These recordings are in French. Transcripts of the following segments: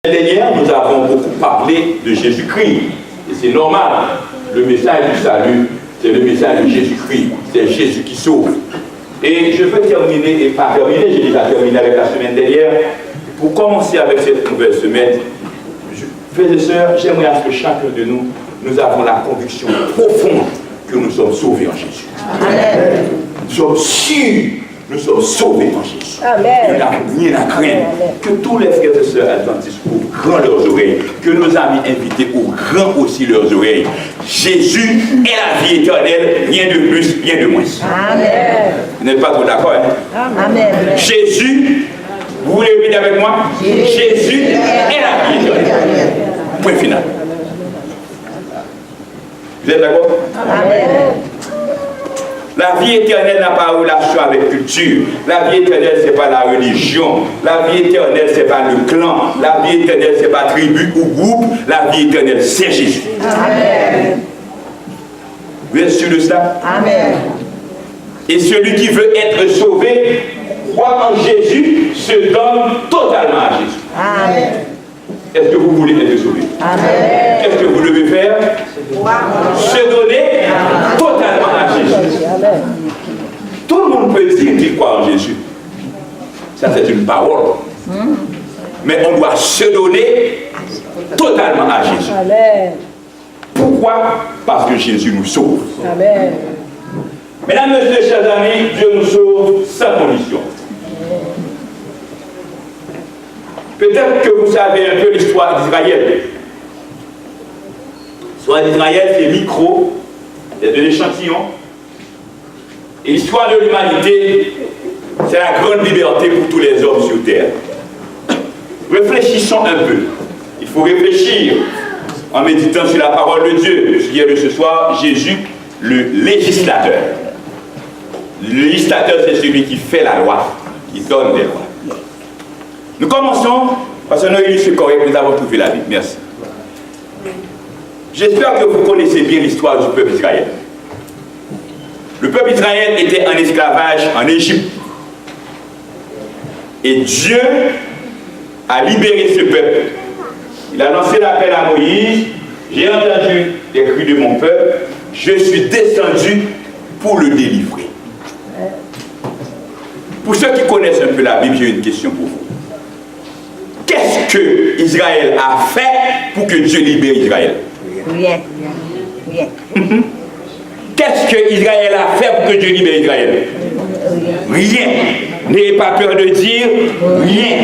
Dernière, nous avons beaucoup parlé de Jésus-Christ. Et c'est normal. Le message du salut, c'est le message de Jésus-Christ. C'est Jésus qui sauve. Et je veux terminer, et pas terminer, j'ai déjà terminé avec la semaine dernière. Pour commencer avec cette nouvelle semaine, frères et sœurs, j'aimerais à ce que chacun de nous, nous avons la conviction profonde que nous sommes sauvés en Jésus. Amen. Nous sommes sûrs. Nous sommes sauvés en Jésus. Amen. Il n'y a rien à craindre. Que tous les frères et sœurs adventistes ouvrent grand leurs oreilles. Que nos amis invités ouvrent grand aussi leurs oreilles. Jésus est la vie éternelle. Rien de plus, rien de moins. Amen. Vous n'êtes pas trop d'accord, hein? Amen. Jésus, vous voulez répéter avec moi? Jésus est la vie éternelle. Point final. Vous êtes d'accord? Amen. La vie éternelle n'a pas relation avec culture. La vie éternelle, ce n'est pas la religion. La vie éternelle, ce n'est pas le clan. La vie éternelle, ce n'est pas tribu ou groupe. La vie éternelle, c'est Jésus. Amen. Vous êtes sûr de ça? Amen. Et celui qui veut être sauvé, croit en Jésus, se donne totalement à Jésus. Amen. Est-ce que vous voulez être sauvé? Amen. Qu'est-ce que vous devez faire? Se donner totalement à Jésus. Amen. Tout le monde peut dire qu'il croit en Jésus. Ça, c'est une parole. Mais on doit se donner totalement à Jésus. Amen. Pourquoi? Parce que Jésus nous sauve. Amen. Mesdames, Messieurs, chers amis, Dieu nous sauve sans condition. Peut-être que vous savez un peu l'histoire d'Israël. L'histoire d'Israël, c'est micro, c'est de l'échantillon. Et l'histoire de l'humanité, c'est la grande liberté pour tous les hommes sur terre. Réfléchissons un peu. Il faut réfléchir en méditant sur la parole de Dieu. Le sujet de ce soir, Jésus, le législateur. Le législateur, c'est celui qui fait la loi, qui donne des lois. Nous commençons, parce que nous c'est correct, nous avons trouvé la Bible. Merci. J'espère que vous connaissez bien l'histoire du peuple d'Israël. Le peuple d'Israël était en esclavage en Égypte. Et Dieu a libéré ce peuple. Il a lancé l'appel à Moïse. J'ai entendu les cris de mon peuple. Je suis descendu pour le délivrer. Pour ceux qui connaissent un peu la Bible, j'ai une question pour vous. Qu'est-ce que Israël a fait pour que Dieu libère Israël? Rien. Rien. Qu'est-ce que Israël a fait pour que Dieu libère Israël? Rien. N'ayez pas peur de dire rien.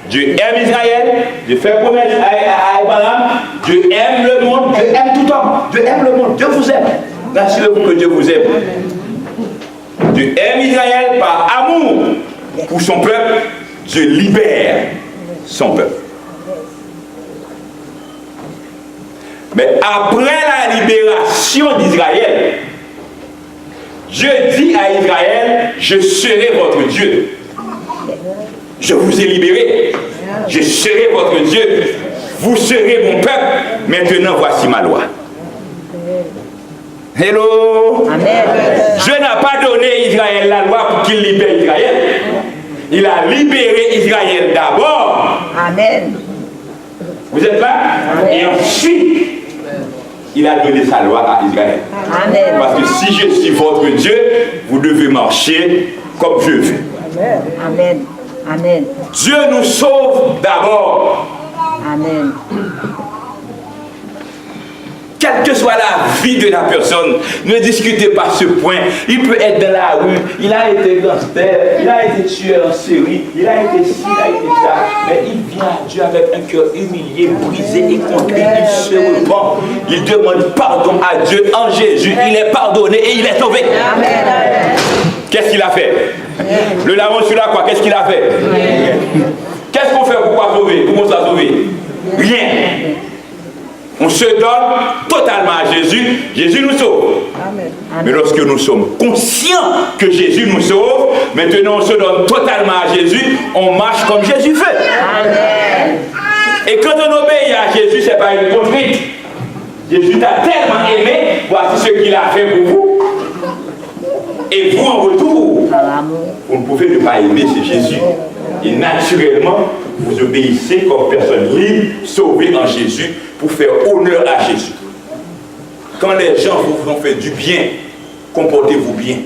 Dieu aime Israël. Dieu fait promesse à Abraham. Dieu aime le monde. Dieu aime tout homme. Dieu aime le monde. Dieu vous aime. Rassurez-vous que Dieu vous aime. Dieu aime Israël par amour pour son peuple. Dieu libère son peuple. Mais après la libération d'Israël, Dieu dit à Israël, je serai votre Dieu. Je vous ai libéré. Je serai votre Dieu. Vous serez mon peuple. Maintenant, voici ma loi. Hello. Amen. Dieu n'a pas donné Israël la loi pour qu'il libère Israël. Il a libéré Israël d'abord. Amen. Vous êtes là? Amen. Et ensuite, il a donné sa loi à Israël. Amen. Parce que si je suis votre Dieu, vous devez marcher comme je veux. Amen. Amen. Amen. Dieu nous sauve d'abord. Amen. Quelle que soit la vie de la personne, ne discutez pas ce point. Il peut être dans la rue, il a été gangster, il a été tueur en série, il a été ci, il a été ça. Mais il vient à Dieu avec un cœur humilié, brisé et contrit. Il se repent. Il demande pardon à Dieu en Jésus. Il est pardonné et il est sauvé. Amen. Qu'est-ce qu'il a fait? Le larron sur la croix, qu'est-ce qu'il a fait? Qu'est-ce qu'on fait pour pouvoir sauver? Pour qu'on soit sauvé? Rien. On se donne totalement à Jésus, Jésus nous sauve. Amen. Mais lorsque nous sommes conscients que Jésus nous sauve, maintenant on se donne totalement à Jésus, on marche comme Jésus fait. Amen. Et quand on obéit à Jésus, ce n'est pas une conduite. Jésus t'a tellement aimé, voici ce qu'il a fait pour vous. Et vous en retour, vous ne pouvez ne pas aimer, c'est Jésus. Et naturellement, vous obéissez comme personne libre, sauvée en Jésus, pour faire honneur à Jésus. Quand les gens vous ont fait du bien, comportez-vous bien.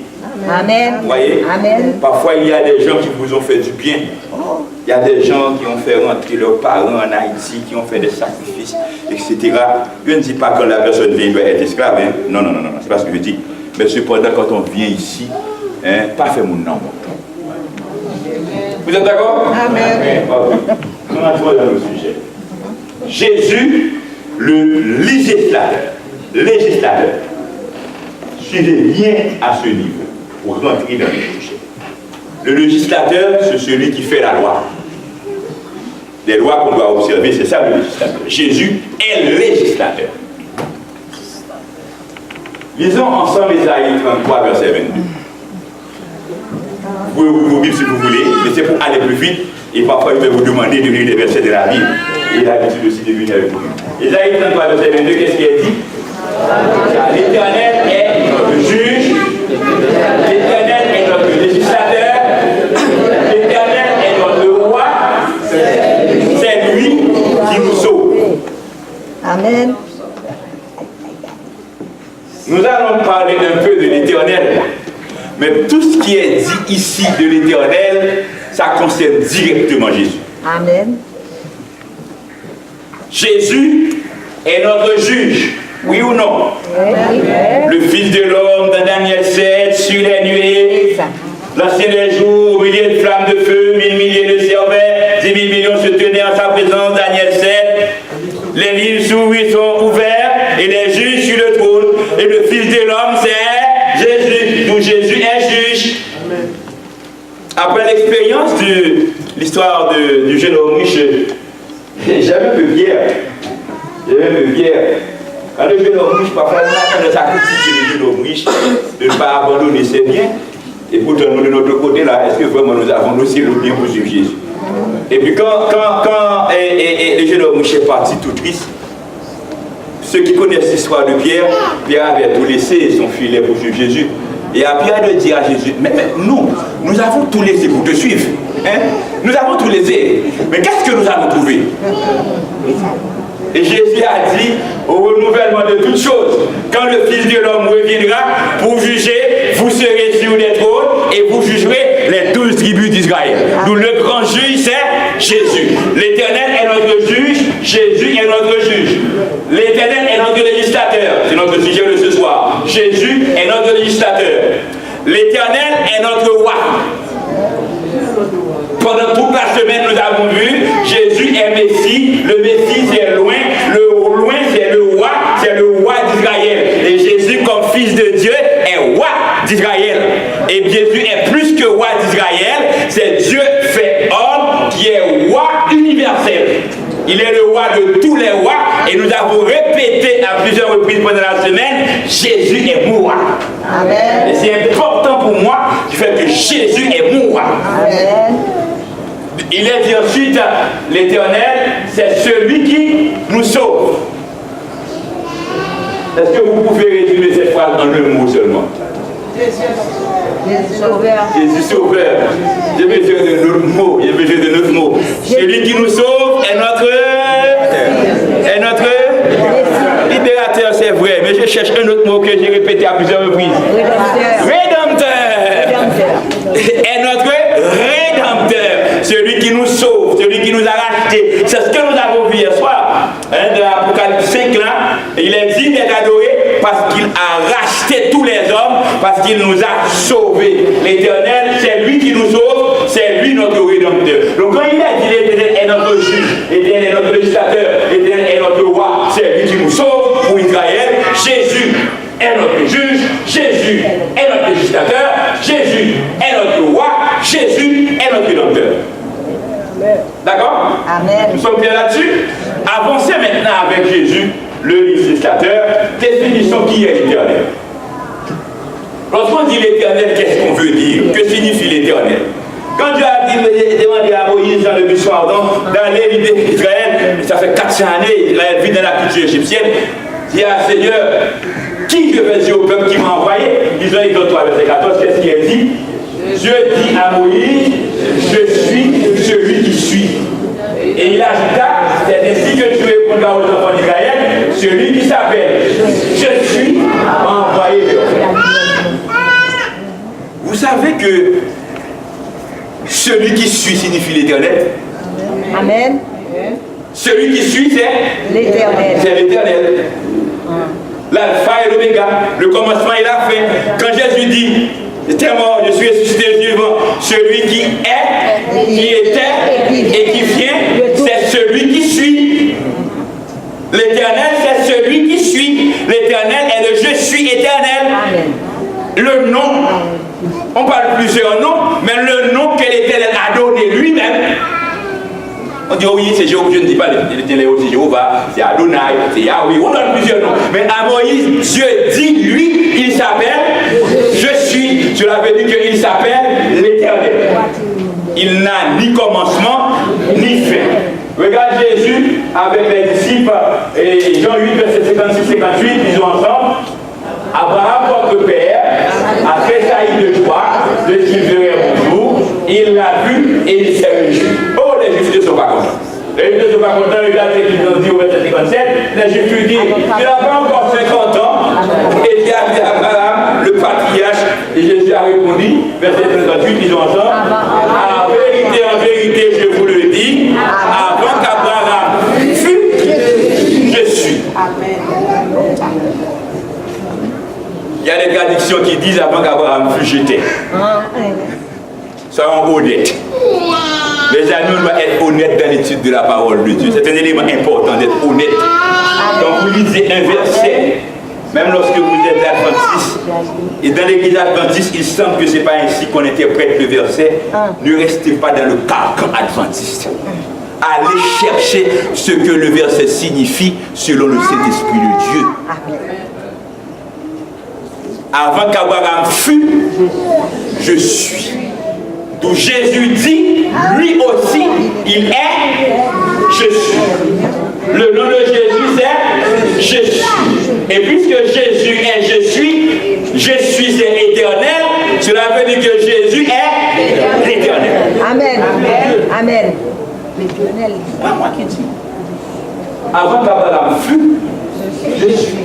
Amen. Vous voyez? Amen. Parfois, il y a des gens qui vous ont fait du bien. Il y a des gens qui ont fait rentrer leurs parents en Haïti, qui ont fait des sacrifices, etc. Je ne dis pas que la personne vient doit être esclave. Hein? Non, c'est pas ce que je dis. Mais cependant, quand on vient ici, hein, pas faire mon nom. Vous êtes d'accord? Amen. On entre dans le sujet. Jésus, le législateur. Suivez bien à ce niveau pour rentrer dans le sujet. Le législateur, c'est celui qui fait la loi. Les lois qu'on doit observer, c'est ça le législateur. Jésus est le législateur. Lisons ensemble Ésaïe 33, verset 22. Vous pouvez ouvrir vos Bibles si vous voulez, mais c'est pour aller plus vite. Et parfois, je vais vous demander de lire des versets de la Bible. Et l'habitude aussi de venir avec vous. Ésaïe 33, verset 22, qu'est-ce qu'il a dit? L'Éternel est notre juge. L'Éternel est notre législateur. L'Éternel est notre roi. C'est lui qui nous sauve. Amen. Nous allons parler un peu de l'Éternel. Mais tout ce qui est dit ici de l'Éternel, ça concerne directement Jésus. Amen. Jésus est notre juge. Oui ou non? Amen. Le Fils de l'homme dans Daniel 7, sur les nuées. L'ancien des jours, milliers de flammes de feu, 1000 milliers de cervelles, 10 000 millions se tenaient en sa présence, Daniel 7. Les livres s'ouvrent, sont ouverts, et les juges sur le trône. Et le Fils de l'homme, c'est Jésus. Donc Jésus est juge. Après l'expérience de l'histoire du jeune homme riche, j'avais un peu fier. Quand le jeune homme riche, parfois, on attend de sa critique le jeune homme riche de ne pas abandonner ses biens. Et pourtant, nous, de notre côté, là, est-ce que vraiment nous avons aussi le bien pour suivre Jésus? Et puis, quand le jeune homme riche est parti tout triste, ceux qui connaissent l'histoire de Pierre, Pierre avait tout laissé, son filet pour suivre Jésus. Et à Pierre de dire à Jésus, mais nous avons tout laissé pour te suivre. Hein? Nous avons tout laissé. Mais qu'est-ce que nous allons trouver? Et Jésus a dit au renouvellement de toutes choses, quand le Fils de l'homme reviendra pour juger, vous serez sur les trônes et vous jugerez les 12 tribus d'Israël. D'où le grand juge, c'est Jésus. L'Éternel est notre juge, Jésus est notre juge. L'Éternel est notre législateur. C'est notre sujet de ce soir. Jésus est notre législateur. L'Éternel est notre roi. Pendant toute la semaine, nous avons vu Jésus est Messie. Le Messie, c'est loin. Le loin, c'est le roi d'Israël. Et Jésus, comme fils de Dieu, est roi d'Israël. Et Jésus est plus que roi d'Israël. C'est Dieu fait homme qui est roi universel. Il est le roi de tous les rois. Et nous avons répété à plusieurs reprises pendant la semaine, Jésus est mon roi. Amen. Et c'est important pour moi du fait que Jésus est mon roi. Amen. Il est dit ensuite, l'Éternel, c'est celui qui nous sauve. Est-ce que vous pouvez résumer cette phrase en un mot seulement? Jésus sauveur. Jésus sauveur. J'ai besoin de notre mot. Celui qui nous sauve est notre libérateur, c'est vrai. Mais je cherche un autre mot que j'ai répété à plusieurs reprises. Rédempteur. Est notre rédempteur. Celui qui nous sauve, celui qui nous a rachetés. C'est ce que nous avons vu hier soir. Dans l'Apocalypse 5, là, il est dit d'être adoré parce qu'il a racheté tous les hommes, parce qu'il nous a sauvés. L'Éternel, c'est lui qui nous sauve, c'est lui notre rédempteur. Donc quand il a dit l'Éternel est notre juge, l'Éternel est notre législateur, l'Éternel est notre roi, c'est lui qui nous sauve pour Israël. Jésus est notre juge, Jésus est notre législateur, Jésus est notre roi, Jésus est notre rédempteur. D'accord? Amen. Nous sommes bien là-dessus? Avancez maintenant avec Jésus, le législateur. Définition qui est l'Éternel. Lorsqu'on dit l'Éternel, qu'est-ce qu'on veut dire? Que signifie l'Éternel? Quand Dieu a demandé à Moïse dans le buisson ardent d'aller libérer Israël, ça fait 400 années, Israël vit dans la culture égyptienne, il dit à Seigneur, qui je vais dire au peuple qui m'a envoyé? Israël dans 3 verset 14, qu'est-ce qu'il a dit? Dieu dit à Moïse, je suis celui qui suis. Et il ajouta, c'est ainsi que tu répondras aux enfants d'Israël, celui qui s'appelle, je suis envoyé vers toi. Vous savez que celui qui suit signifie l'éternel. Amen. Celui qui suit, c'est L'éternel. C'est l'éternel. L'alpha et l'oméga, le commencement et la fin. Quand Jésus dit, j'étais mort, je suis ressuscité vivant, celui qui est, qui était et qui vient, c'est celui qui suit. L'éternel, c'est celui qui suit. L'éternel est le je suis éternel. Amen. Le nom, on parle plusieurs noms, mais le nom que l'Éternel a donné lui-même. On dit, oh oui, c'est Jéhovah, je ne dis pas l'Éternel, c'est Jéhovah, c'est Adonai, c'est Yahweh, on donne plusieurs noms. Mais à Moïse, Dieu dit, lui, il s'appelle je suis. Cela veut dire qu'il s'appelle l'Éternel. Il n'a ni commencement, ni fin. Regarde Jésus avec les disciples, et Jean 8, verset 56-58, ils ont ensemble. Abraham, votre père, a tressailli de joie de ce qu'il verrait mon jour. Il l'a vu et il s'est réjoui. Oh, les Juifs ne sont pas contents. Les Juifs ne sont pas contents. Regarde ce qu'ils ont dit au verset 57. Les Juifs lui disent, tu n'as pas encore 50 ans. Et il a dit à Abraham, le patriarche, et Jésus a répondu, verset 38, ils ont ensemble. En vérité, je vous le dis, avant qu'Abraham fût, je suis. Il y a des traductions qui disent avant qu'Abraham fût jeté. Soyons honnêtes. Les amis, on doit être honnêtes dans l'étude de la parole de Dieu. C'est un élément important d'être honnête. Quand vous lisez un verset, même lorsque vous êtes adventiste, et dans l'église adventiste, il semble que ce n'est pas ainsi qu'on interprète le verset. Ne restez pas dans le carcan adventiste. Allez chercher ce que le verset signifie selon le Saint-Esprit de Dieu. Avant qu'Abraham fût, je suis. D'où Jésus dit, lui aussi, il est, je suis. Le nom de Jésus, c'est je suis. Et puisque Jésus est, je suis c'est éternel, cela veut dire que Jésus est l'éternel. Amen. Amen. L'éternel. Pas moi qui dis. Avant qu'Abraham fût, je suis.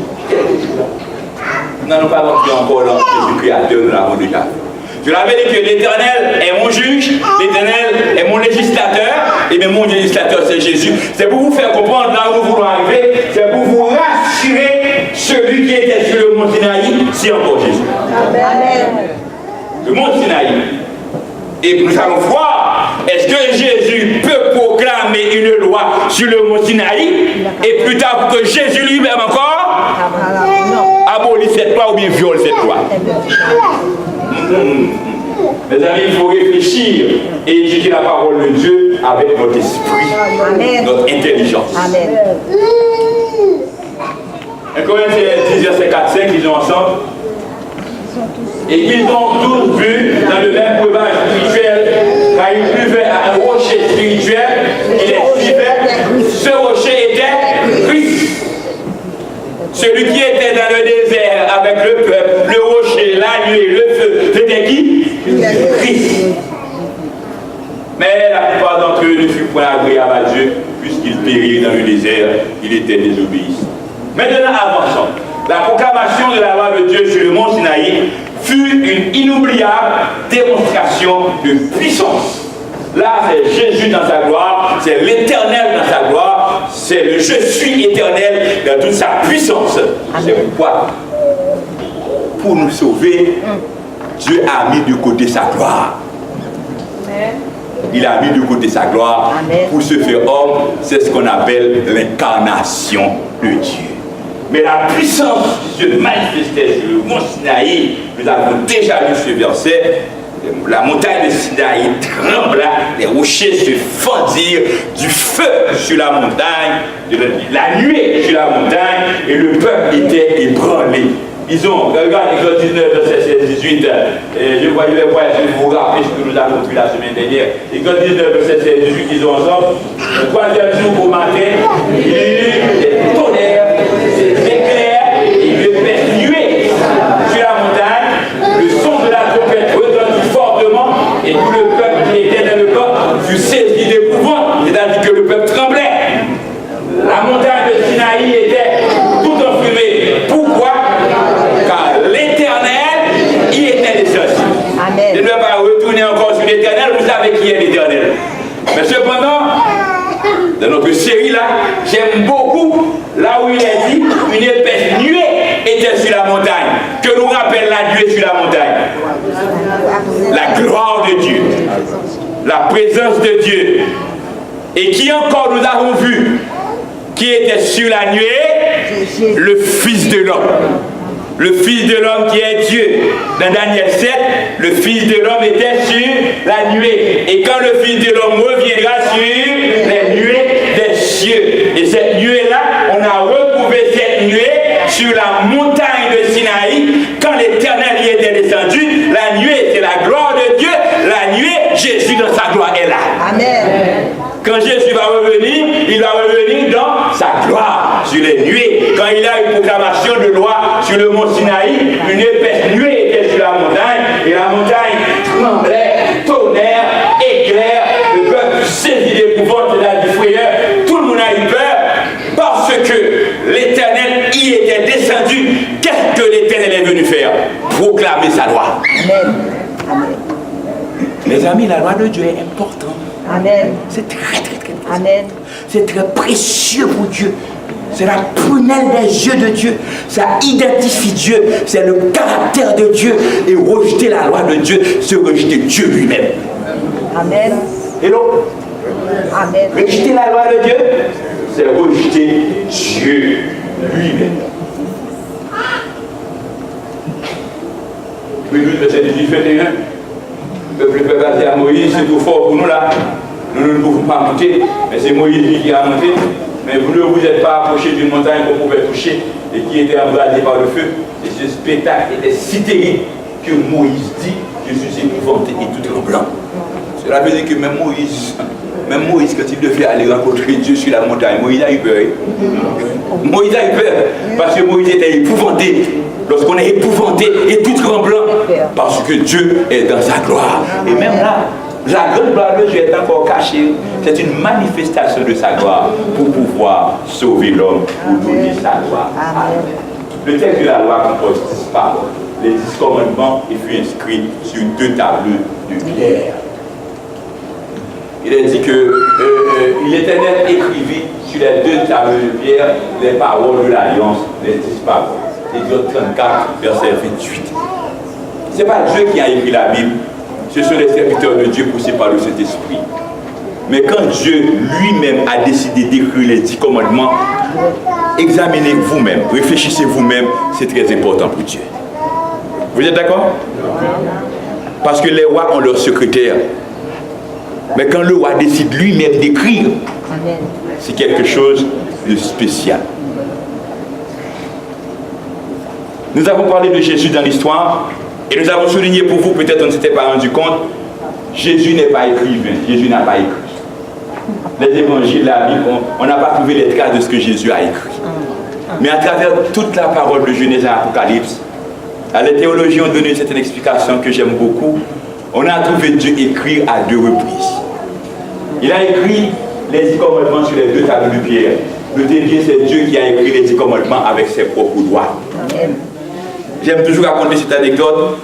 Nous n'allons pas rentrer encore dans Jésus créateur, nous l'avons déjà fait. Je l'avais dit que l'Éternel est mon juge, l'Éternel est mon législateur, et bien mon législateur c'est Jésus. C'est pour vous faire comprendre là où nous voulons arriver, c'est pour vous rassurer celui qui était sur le mont Sinaï, c'est encore Jésus. Amen. Le mont Sinaï. Et nous allons voir, est-ce que Jésus peut proclamer une loi sur le mont Sinaï, et plus tard que Jésus lui-même encore abolit cette loi ou bien viole cette loi? Mes amis, il faut réfléchir et étudier la parole de Dieu avec notre esprit, Amen. notre intelligence. Amen. 1 Corinthiens 10, verset 4-5, ils ont ensemble. Et ils ont tous vu dans le même breuvage spirituel, car ils buvaient à un rocher spirituel, il les suivait. Ce rocher était Christ. Celui qui était dans le désert avec le peuple, le rocher, la nuée, le feu, c'était qui? Christ. Mais la plupart d'entre eux ne furent point agréables à Dieu, puisqu'ils périrent dans le désert, il était désobéissant. Maintenant, avançons. La proclamation de la loi de Dieu sur le mont Sinaï fut une inoubliable démonstration de puissance. Là, c'est Jésus dans sa gloire, c'est l'Éternel dans sa gloire, c'est le je suis éternel dans toute sa puissance. C'est pourquoi, pour nous sauver, Dieu a mis de côté sa gloire. Il a mis de côté sa gloire pour se faire homme. C'est ce qu'on appelle l'incarnation de Dieu. Mais la puissance de Dieu manifestait sur le mont Sinaï, nous avons déjà lu ce verset. La montagne de Sinaï trembla, les rochers se fendirent, du feu sur la montagne, de la nuée sur la montagne, et le peuple était ébranlé. Ils ont, regardez Exode 19, verset 16-18, je voyais les voyages, je vous rappelle ce que nous avons vu la semaine dernière. Exode 19, verset 16-18, ils ont ensemble, le troisième jour au matin, il y a eu des tonnerres, des éclairs, et une épaisse nuée sur la montagne, le son de la trompette retentit fortement, Dans notre série là, j'aime beaucoup là où il est dit une épaisse nuée était sur la montagne. Que nous rappelle la nuée sur la montagne? La gloire de Dieu, la présence de Dieu. Et qui encore nous avons vu qui était sur la nuée? Le Fils de l'homme. Le Fils de l'homme qui est Dieu. Dans Daniel 7, le Fils de l'homme était sur la nuée. Et quand le Fils de l'homme reviendra sur les nuées des cieux. Et cette nuée-là, on a retrouvé cette nuée sur la montagne de Sinaï. Quand l'Éternel y était descendu, la nuée, c'est la gloire de Dieu. La nuée, Jésus dans sa gloire est là. Amen. Quand Jésus va revenir, il va revenir dans sa gloire sur les nuées. Quand il a une proclamation de loi sur le mont Sinaï, une épaisse nuée était sur la montagne, et la montagne tremblait, tonnerre, éclair, le peuple saisi d'épouvante de la frayeur, tout le monde a eu peur, parce que l'Éternel y était descendu. Qu'est-ce que l'Éternel est venu faire? Proclamer sa loi. Amen. Amen. Mes amis, la loi de Dieu est importante. Amen. C'est très important. Amen. C'est très précieux pour Dieu. C'est la prunelle des yeux de Dieu. Ça identifie Dieu. C'est le caractère de Dieu. Et rejeter la loi de Dieu, c'est rejeter Dieu lui-même. Amen. Hello? Amen. Rejeter la loi de Dieu, c'est rejeter Dieu lui-même. Verset 18-21. Le peuple va dire à Moïse, c'est trop fort pour nous là. Nous ne pouvons pas monter, mais c'est Moïse qui a monté. Mais vous ne vous êtes pas approché d'une montagne qu'on pouvait toucher et qui était embrasée par le feu. Et ce spectacle était si terrible que Moïse dit, je suis épouvanté et tout tremblant. Cela veut dire que même Moïse, quand il devait aller rencontrer Dieu sur la montagne, Moïse a eu peur. Moïse a eu peur parce que Moïse était épouvanté. Lorsqu'on est épouvanté et tout tremblant, parce que Dieu est dans sa gloire. Et même là, la grande gloire de Dieu est encore cachée. C'est une manifestation de sa gloire pour pouvoir sauver l'homme, pour donner sa gloire. Amen. Le texte de la loi compose 10 paroles. Les 10 commandements et fut inscrit sur 2 tableaux de pierre. Il est dit que l'Éternel écrivit sur les 2 tableaux de pierre les paroles de l'alliance, les 10 paroles. Exode 34, verset 28. Ce n'est pas Dieu qui a écrit la Bible, ce sont les serviteurs de Dieu poussés par le Saint-Esprit. Mais quand Dieu lui-même a décidé d'écrire les 10 commandements, examinez vous-même, réfléchissez vous-même, c'est très important pour Dieu. Vous êtes d'accord? Parce que les rois ont leur secrétaire. Mais quand le roi décide lui-même d'écrire, c'est quelque chose de spécial. Nous avons parlé de Jésus dans l'histoire et nous avons souligné pour vous, peut-être on ne s'était pas rendu compte, Jésus n'est pas écrivain, Jésus n'a pas écrit. Les évangiles, la Bible, on n'a pas trouvé les traces de ce que Jésus a écrit. Mais à travers toute la parole de Genèse à Apocalypse, les théologiens ont donné cette explication que j'aime beaucoup. On a trouvé Dieu écrire à 2 reprises. Il a écrit les 10 commandements sur les 2 tableaux de pierre. Le dernier, c'est Dieu qui a écrit les 10 commandements avec ses propres doigts. J'aime toujours raconter cette anecdote.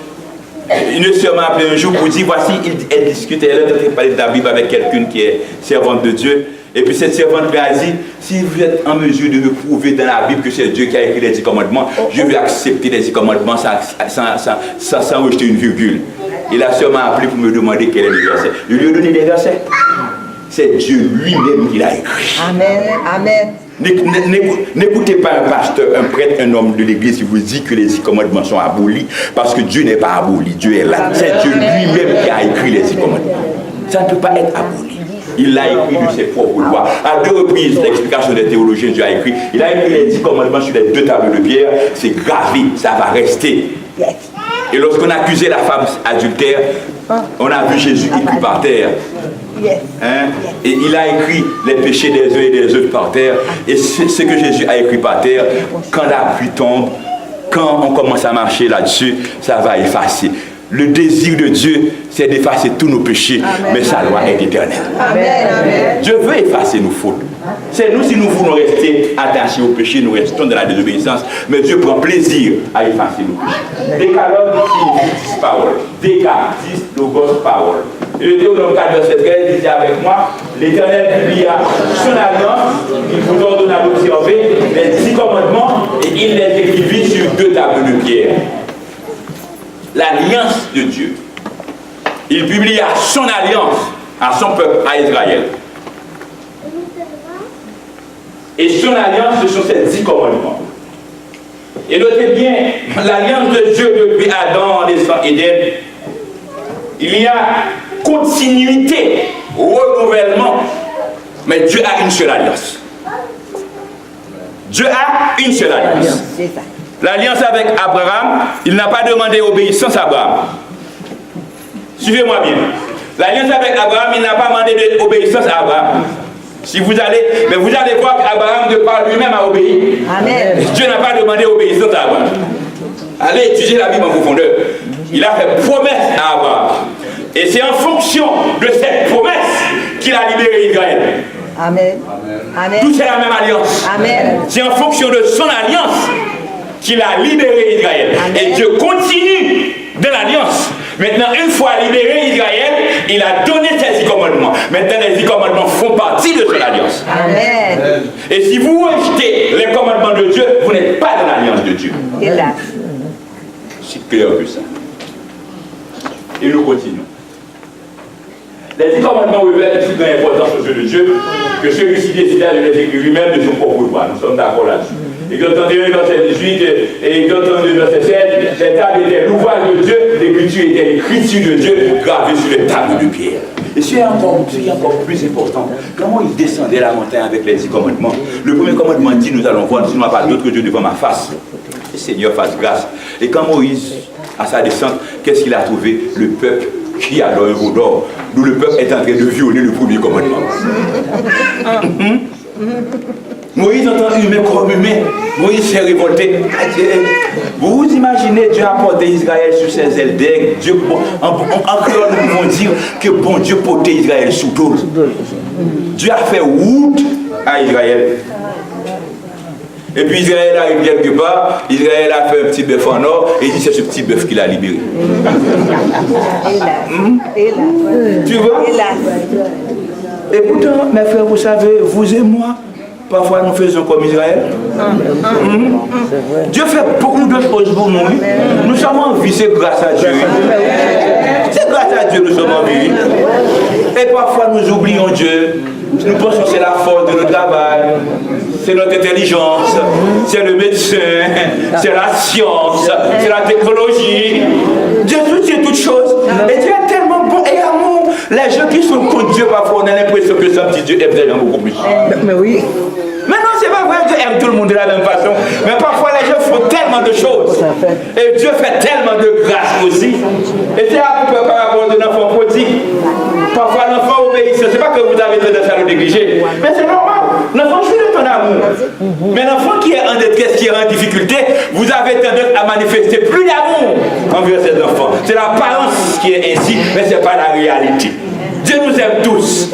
Une sœur m'a appelé un jour pour dire, voici, elle discutait, elle est en train de parler de la Bible avec quelqu'un qui est servante de Dieu. Et puis cette servante lui a dit, si vous êtes en mesure de me prouver dans la Bible que c'est Dieu qui a écrit les 10 commandements, je vais accepter les 10 commandements sans rejeter une virgule. Et la sœur m'a appelé pour me demander quel est le verset. Je lui ai donné des versets. C'est Dieu lui-même qui l'a écrit. Amen. Amen. N'écoutez pas un pasteur, un prêtre, un homme de l'église qui vous dit que les 10 commandements sont abolis, parce que Dieu n'est pas aboli, Dieu est là. C'est Dieu lui-même qui a écrit les 10 commandements. Ça ne peut pas être aboli. Il l'a écrit de ses propres lois. À 2 reprises, l'explication des théologiens, Dieu a écrit. Il a écrit les 10 commandements sur les 2 tableaux de pierre. C'est gravé, ça va rester. Et lorsqu'on accusait la femme adultère, on a vu Jésus écrit par terre. Hein? Et il a écrit les péchés des uns et des autres par terre. Et ce que Jésus a écrit par terre, quand la pluie tombe, quand on commence à marcher là-dessus, ça va effacer. Le désir de Dieu, c'est d'effacer tous nos péchés, mais sa loi est éternelle. Amen. Dieu veut effacer nos fautes. C'est nous, si nous voulons rester attachés au péché, nous restons dans la désobéissance, mais Dieu prend plaisir à effacer nos péchés. Décalogue signifie 10 paroles. Déca, 10 logos paroles. Et le Théologos 4, verset 13 disait avec moi, l'Éternel publia son alliance, il vous ordonna d'observer les 10 commandements et il les écrivit sur 2 tables de pierre. L'alliance de Dieu. Il publia son alliance à son peuple, à Israël. Et son alliance, ce sont ces 10 commandements. Et notez bien, l'alliance de Dieu depuis Adam en naissant Éden, il y a continuité, renouvellement, mais Dieu a une seule alliance. Dieu a une seule alliance. L'alliance avec Abraham, il n'a pas demandé obéissance à Abraham. Suivez-moi bien. L'alliance avec Abraham, il n'a pas demandé obéissance à Abraham. Si vous allez, mais vous allez voir qu'Abraham de par lui-même a obéi. Amen. Dieu n'a pas demandé obéissance à Abraham. Allez étudier la Bible en profondeur. Il a fait promesse à Abraham. Et c'est en fonction de cette promesse qu'il a libéré Israël. Amen. Amen. Tout c'est la même alliance. Amen. C'est en fonction de son alliance qu'il a libéré Israël. Amen. Et Dieu continue de l'alliance. Maintenant, une fois libéré Israël, il a donné ses 10 commandements. Maintenant, les 10 commandements font partie de son alliance. Amen. Et si vous rejetez les commandements de Dieu, vous n'êtes pas dans l'alliance de Dieu. Hélas. C'est clair que ça. Et nous continuons. Les 10 commandements révèlent une si grande importance aux yeux de Dieu que celui-ci décida de les écrire lui-même de son propre droit. Nous sommes d'accord là-dessus. Exode 31, verset 18 et Exode 32, verset 7, les tables étaient l'ouvrage de Dieu, l'écriture était l'écriture de Dieu gravée sur les tables de pierre. Et c'est encore plus important. Comment il descendait la montagne avec les 10 commandements? Le premier commandement dit, nous allons voir, tu n'as pas d'autre Dieu devant ma face. Le Seigneur fasse grâce. Et quand Moïse, à sa descente, qu'est-ce qu'il a trouvé? Le peuple qui a dans un veau d'or, d'où le peuple est en train de violer le premier commandement. Moïse entend humain comme humain. Moïse s'est révolté. Vous vous imaginez Dieu a porté Israël sur ses ailes d'aigle. Dieu, en créole, nous pouvons dire que bon Dieu portait Israël sous dos. Dieu a fait route à Israël. Et puis Israël arrive quelque part, Israël a fait un petit bœuf en or, et il dit c'est ce petit bœuf qu'il a libéré. Tu vois? Et pourtant, mes frères, vous savez, vous et moi, parfois nous faisons comme Israël. Dieu fait beaucoup de choses pour nous. Nous sommes en vie, c'est grâce à Dieu. C'est grâce à Dieu que nous sommes en vie. Et parfois nous oublions Dieu. Nous pensons que c'est la force de notre travail, c'est notre intelligence, c'est le médecin, c'est la science, c'est la technologie. Dieu soutient toutes choses. Et Dieu est tellement bon et amour. Les gens qui sont contre Dieu, parfois, on a l'impression que ce petit Dieu aime les gens beaucoup plus. Mais oui. Mais non, c'est pas vrai, Dieu aime tout le monde de la même façon. Mais parfois, les gens font tellement de choses. Et Dieu fait tellement de grâce aussi. Et c'est à peu près par rapport à un enfant prodigue. Parfois, l'enfant obéit. C'est pas que vous avez tendance à le négliger. Mais c'est normal. L'enfant jouit de ton amour. Mais l'enfant qui est en détresse, qui est en difficulté, vous avez tendance à manifester plus d'amour envers cet enfant. C'est l'apparence qui est ainsi, mais ce n'est pas la réalité. Dieu nous aime tous.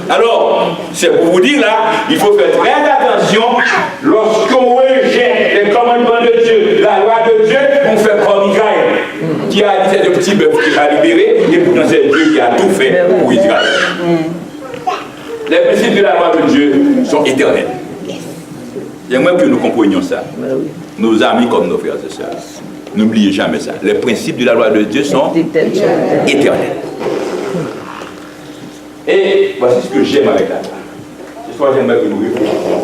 Alors, c'est pour vous dire là, il faut faire très attention lorsqu'on rejette les commandements de Dieu, la loi de Dieu, on fait comme Israël, qui a dit c'est le petit bœuf qui va libérer, et pourtant c'est Dieu qui a tout fait pour Israël. Les principes de la loi de Dieu sont éternels. J'aimerais que nous comprenions ça. Nos amis comme nos frères et sœurs. N'oubliez jamais ça. Les principes de la loi de Dieu sont éternels. Et voici ce que j'aime avec la loi. Ce soir, j'aimerais que nous réfléchissions.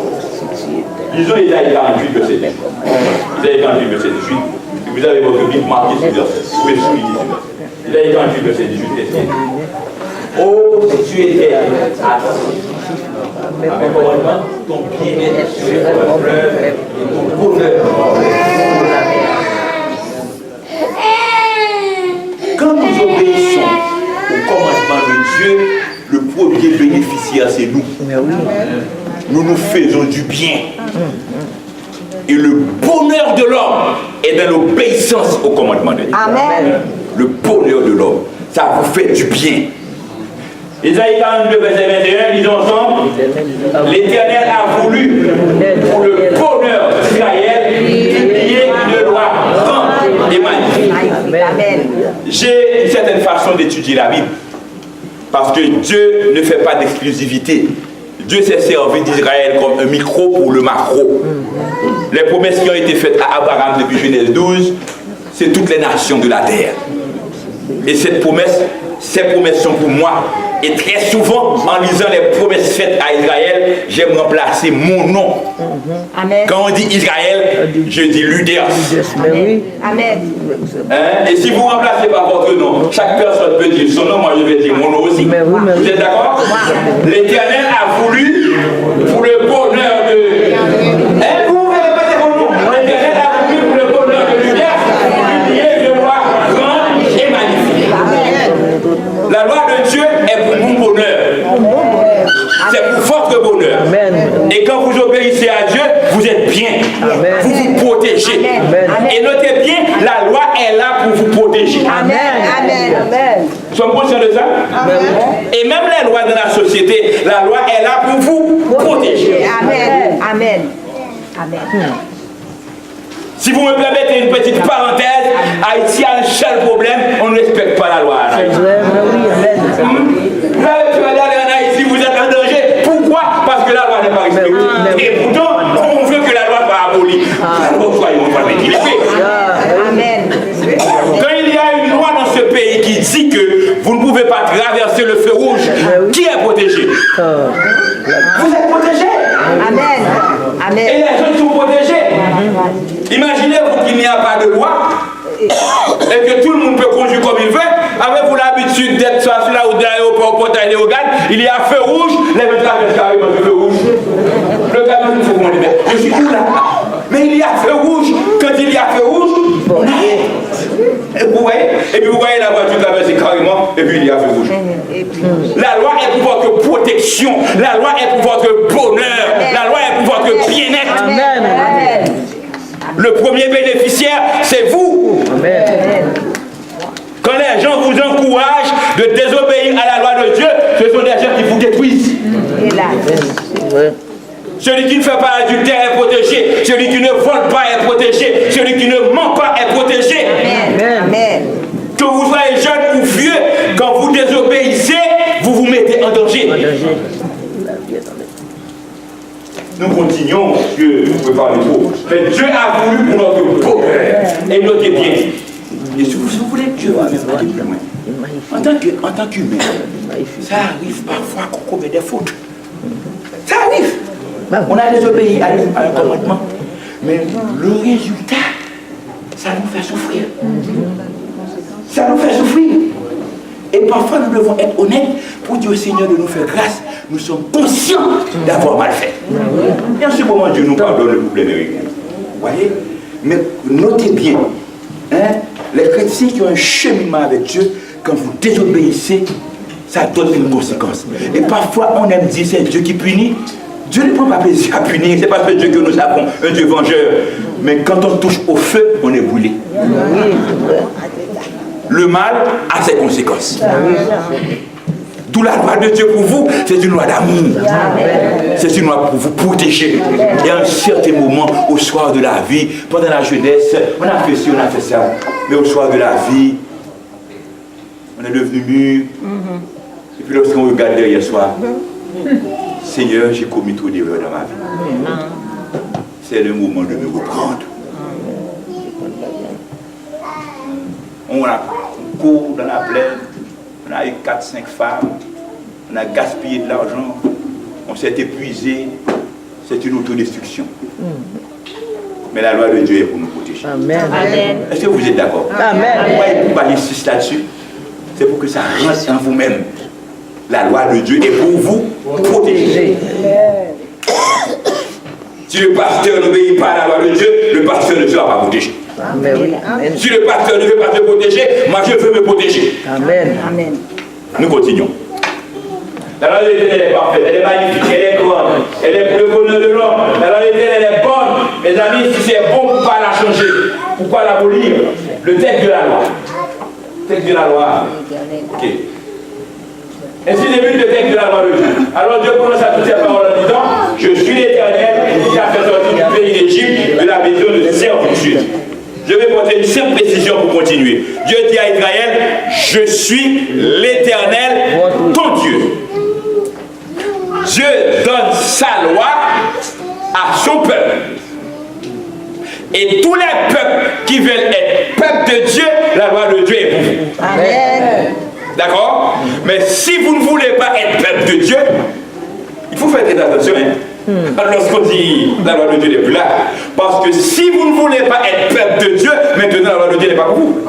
Lisons Isaïe 48, verset 10. Isaïe 48, verset 18. Et vous avez votre Bible marquée sur le verset. Vous pouvez souligner ce verset. Isaïe 48, verset 18. Qu'est-ce qu'il dit? Oh, si tu étais attentif à mes commandements, ton pied est sur le fleuve et ton bonheur. Quand nous obéissons au commandement de Dieu, le premier bénéficiaire, c'est nous. Nous nous faisons du bien. Et le bonheur de l'homme est dans l'obéissance au commandement de Dieu. Amen. Le bonheur de l'homme, ça vous fait du bien. Isaïe 42, verset 21, disons ensemble, l'Éternel a voulu pour le bonheur d'Israël publier une loi grande et magnifique. Amen. J'ai une certaine façon d'étudier la Bible. Parce que Dieu ne fait pas d'exclusivité. Dieu s'est servi d'Israël comme un micro pour le macro. Les promesses qui ont été faites à Abraham depuis Genèse 12, c'est toutes les nations de la terre. Et ces promesses sont pour moi. Et très souvent, en lisant les promesses faites à Israël, j'aime remplacer mon nom. Amen. Quand on dit Israël, je dis Ludeos. Amen. Hein? Et si vous remplacez par votre nom, chaque personne peut dire son nom, moi je vais dire mon nom aussi. Vous êtes d'accord? L'Éternel a voulu, pour le bonheur de... Hein? Vous pouvez répéter mon nom. L'Éternel a voulu, pour le bonheur de lumière, publier une loi grande et magnifique. La loi de Dieu est pour mon bonheur. C'est pour votre bonheur. Et quand vous obéissez à Dieu, vous êtes bien. Vous vous protégez. Et notez bien, la loi est là pour vous protéger. Amen. Nous sommes conscients de ça? Et même les lois de la société, la loi est là pour vous protéger. Amen. Si vous me permettez une petite parenthèse, Haïti a un seul problème, on ne respecte pas la loi. Vous avez pu aller en Haïti, vous êtes en danger. Pourquoi? Parce que la loi n'est pas respectée. Et pourtant, on veut que la loi soit abolie. Alors, soyons pas équilibrés. Quand il y a une loi dans ce pays qui dit que vous ne pouvez pas traverser le feu rouge, qui est protégé? Vous êtes protégé. Amen. Et les gens sont protégés. Imaginez-vous qu'il n'y a pas de loi et que tout le monde peut conduire comme il veut. Avez-vous l'habitude d'être sur la route de l'aéroport, au portail de Hogan, il y a feu rouge, les gens arrivent dans le feu rouge. Le camion, il faut qu'on libère. Je suis où là? Mais il y a feu rouge. Quand il y a feu rouge, on arrête. Et vous voyez? Et puis vous voyez la voiture traverser carrément, et puis il y a feu rouge. La loi est pour votre protection. La loi est pour votre bonheur. La loi est pour votre bien-être. Amen. Le premier bénéficiaire, c'est vous. Quand les gens vous encouragent de désobéir à la loi de Dieu, ce sont des gens qui vous détruisent. Celui qui ne fait pas l'adultère est protégé. Celui qui ne vole pas est protégé. Celui qui ne ment pas est protégé. Amen. Que vous soyez jeune ou vieux, quand vous désobéissez, vous vous mettez en danger. Nous continuons, Dieu vous pouvez parler trop. Mais Dieu a voulu pour notre bonheur. Et notez bien. Et si vous voulez que Dieu va même aller plus loin. En tant qu'humain, ça arrive parfois qu'on commet des fautes. Ça arrive. On a désobéi à un commandement. Mais le résultat, ça nous fait souffrir. Ça nous fait souffrir. Et parfois, nous devons être honnêtes pour dire au Seigneur de nous faire grâce. Nous sommes conscients d'avoir mal fait. Et en ce moment, Dieu nous pardonne le problème avec nous. Vous voyez? Mais notez bien, hein, les chrétiens qui ont un cheminement avec Dieu, quand vous désobéissez, ça donne une conséquence. Et parfois, on aime dire c'est Dieu qui punit. Dieu ne prend pas plaisir à punir, c'est parce que Dieu que nous avons, un Dieu vengeur. Mais quand on touche au feu, on est brûlé. Le mal a ses conséquences. D'où la loi de Dieu pour vous, c'est une loi d'amour. C'est une loi pour vous protéger. Et à un certain moment, au soir de la vie, pendant la jeunesse, on a fait ci, on a fait ça. Mais au soir de la vie, on est devenu mûr. Et puis lorsqu'on regarde derrière soi, Seigneur, j'ai commis trop d'erreurs dans ma vie. C'est le moment de me reprendre. On a couru dans la plaine, on a eu 4-5 femmes, on a gaspillé de l'argent, on s'est épuisé, c'est une autodestruction. Mais la loi de Dieu est pour nous protéger. Amen. Est-ce que vous êtes d'accord? Amen. Pourquoi il pas insiste là-dessus? C'est pour que ça rentre en vous-même. La loi de Dieu est pour vous protéger. Si le pasteur n'obéit pas à la loi de Dieu, le pasteur ne sera pas protégé. Amen. Si le pasteur ne veut pas se protéger, moi je veux me protéger. Amen. Nous continuons. La loi de l'Éternel est parfaite, elle est magnifique, elle est grande, elle est pour le bonheur de l'homme. La loi de l'Éternel est bonne. Mes amis, si c'est bon, pourquoi la changer? Pourquoi l'abolir? Le texte de la loi. Le texte de la loi. Ok. Ainsi débute le texte de la loi de Dieu. Alors Dieu prononce à toutes ces paroles en disant: je suis l'Éternel qui a fait sortir du pays d'Égypte de la maison de servitude. Je vais porter une simple précision pour continuer. Dieu dit à Israël: je suis l'Éternel, ton Dieu. Dieu donne sa loi à son peuple. Et tous les peuples qui veulent être peuple de Dieu, la loi de Dieu est pour vous. Amen. D'accord? Mais si vous ne voulez pas être peuple de Dieu, il faut faire très attention. Lorsqu'on dit la loi de Dieu n'est plus là. Parce que si vous ne voulez pas être peuple de Dieu, maintenant la loi de Dieu n'est pas pour vous.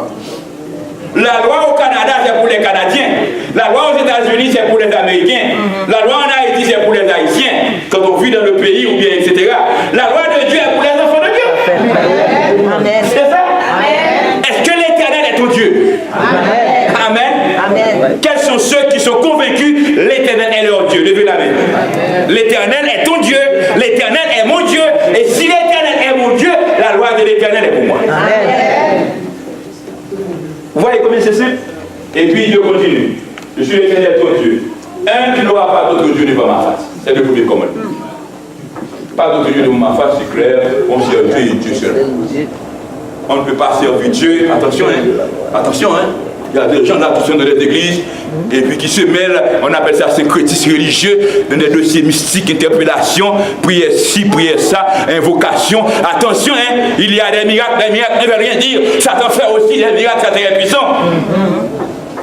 La loi au Canada, c'est pour les Canadiens. La loi aux États-Unis, c'est pour les Américains. La loi en Haïti, c'est pour les Haïtiens. Quand on vit dans le pays, ou bien, etc. La loi de Dieu est pour les enfants de Dieu. Amen. C'est ça? Amen. Est-ce que l'Éternel est ton Dieu? Amen. Amen. Amen. Quels sont ceux qui sont convaincus l'Éternel est leur Dieu? Levez la main. L'Éternel est ton Dieu. L'Éternel est mon Dieu. Et si l'Éternel est mon Dieu, la loi de l'Éternel est pour moi. Amen. Vous voyez combien c'est simple? Et puis Dieu continue. Je suis l'Éternel ton Dieu. Un qui n'aura pas d'autre Dieu devant ma face. C'est le premier commandement. Pas d'autre Dieu devant ma face, c'est clair. On sert Dieu et Dieu seul. On ne peut pas servir Dieu. Attention, hein. Attention, hein. Il y a des gens là qui sont dans les églises et puis qui se mêlent, on appelle ça syncrétisme religieux, dans des dossiers mystiques, interpellations, prière ci, prière ça, invocation. Attention, hein, il y a des miracles ne veulent rien dire. Satan fait aussi des miracles, Satan est puissant.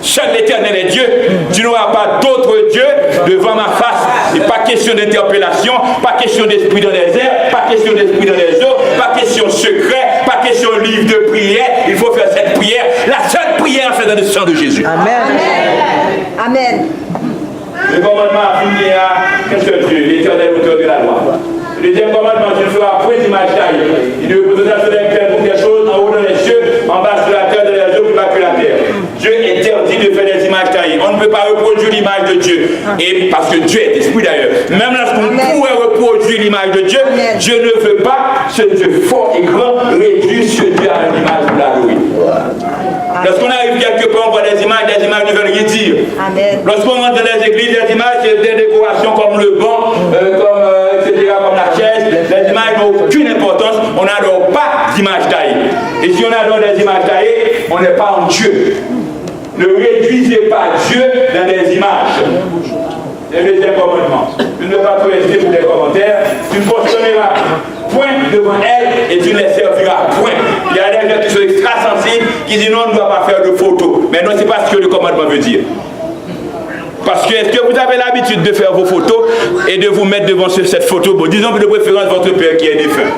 Seul l'Éternel est Dieu. Tu n'auras pas d'autre Dieu devant ma face. Et pas question d'interpellation, pas question d'esprit dans les airs, pas question d'esprit dans les eaux, pas question secret, pas question livre de prière. Il faut faire cette prière. La seule prière, c'est dans le sang de Jésus. Amen. Amen. Le commandement affirmé à qu'est-ce que Dieu, l'Éternel auteur de la loi. Le deuxième commandement, tu ne feras point d'image taillée. Il ne représente sur quelque chose en haut dans les cieux, en bas sur la terre, dans les eaux, plus bas que la terre. Dieu interdit de faire des images taillées. On ne peut pas reproduire l'image de Dieu. Et parce que Dieu est esprit d'ailleurs. Même lorsqu'on pourrait reproduire l'image de Dieu, Dieu ne veut pas ce Dieu fort et grand réduire ce Dieu à une image pour l'adorer. Lorsqu'on arrive quelque part, on voit des images ne veulent rien dire. Lorsqu'on rentre dans les églises, les images, c'est des décorations comme le banc, etc., comme la chaise. Les images n'ont aucune importance. On n'adore pas d'images taillées. Et si on adore des images taillées, on n'est pas en Dieu. Ne réduisez pas Dieu dans des images. C'est le deuxième commandement. Tu ne vas pas te rester pour les commentaires. Tu ne posteras point devant elle et tu ne les serviras point. Il y a des gens qui sont extra sensibles qui disent non, on ne doit pas faire de photos. Mais non, ce n'est pas ce que le commandement veut dire. Parce que est-ce que vous avez l'habitude de faire vos photos et de vous mettre devant cette photo, bon, disons de préférence votre père qui est défunt.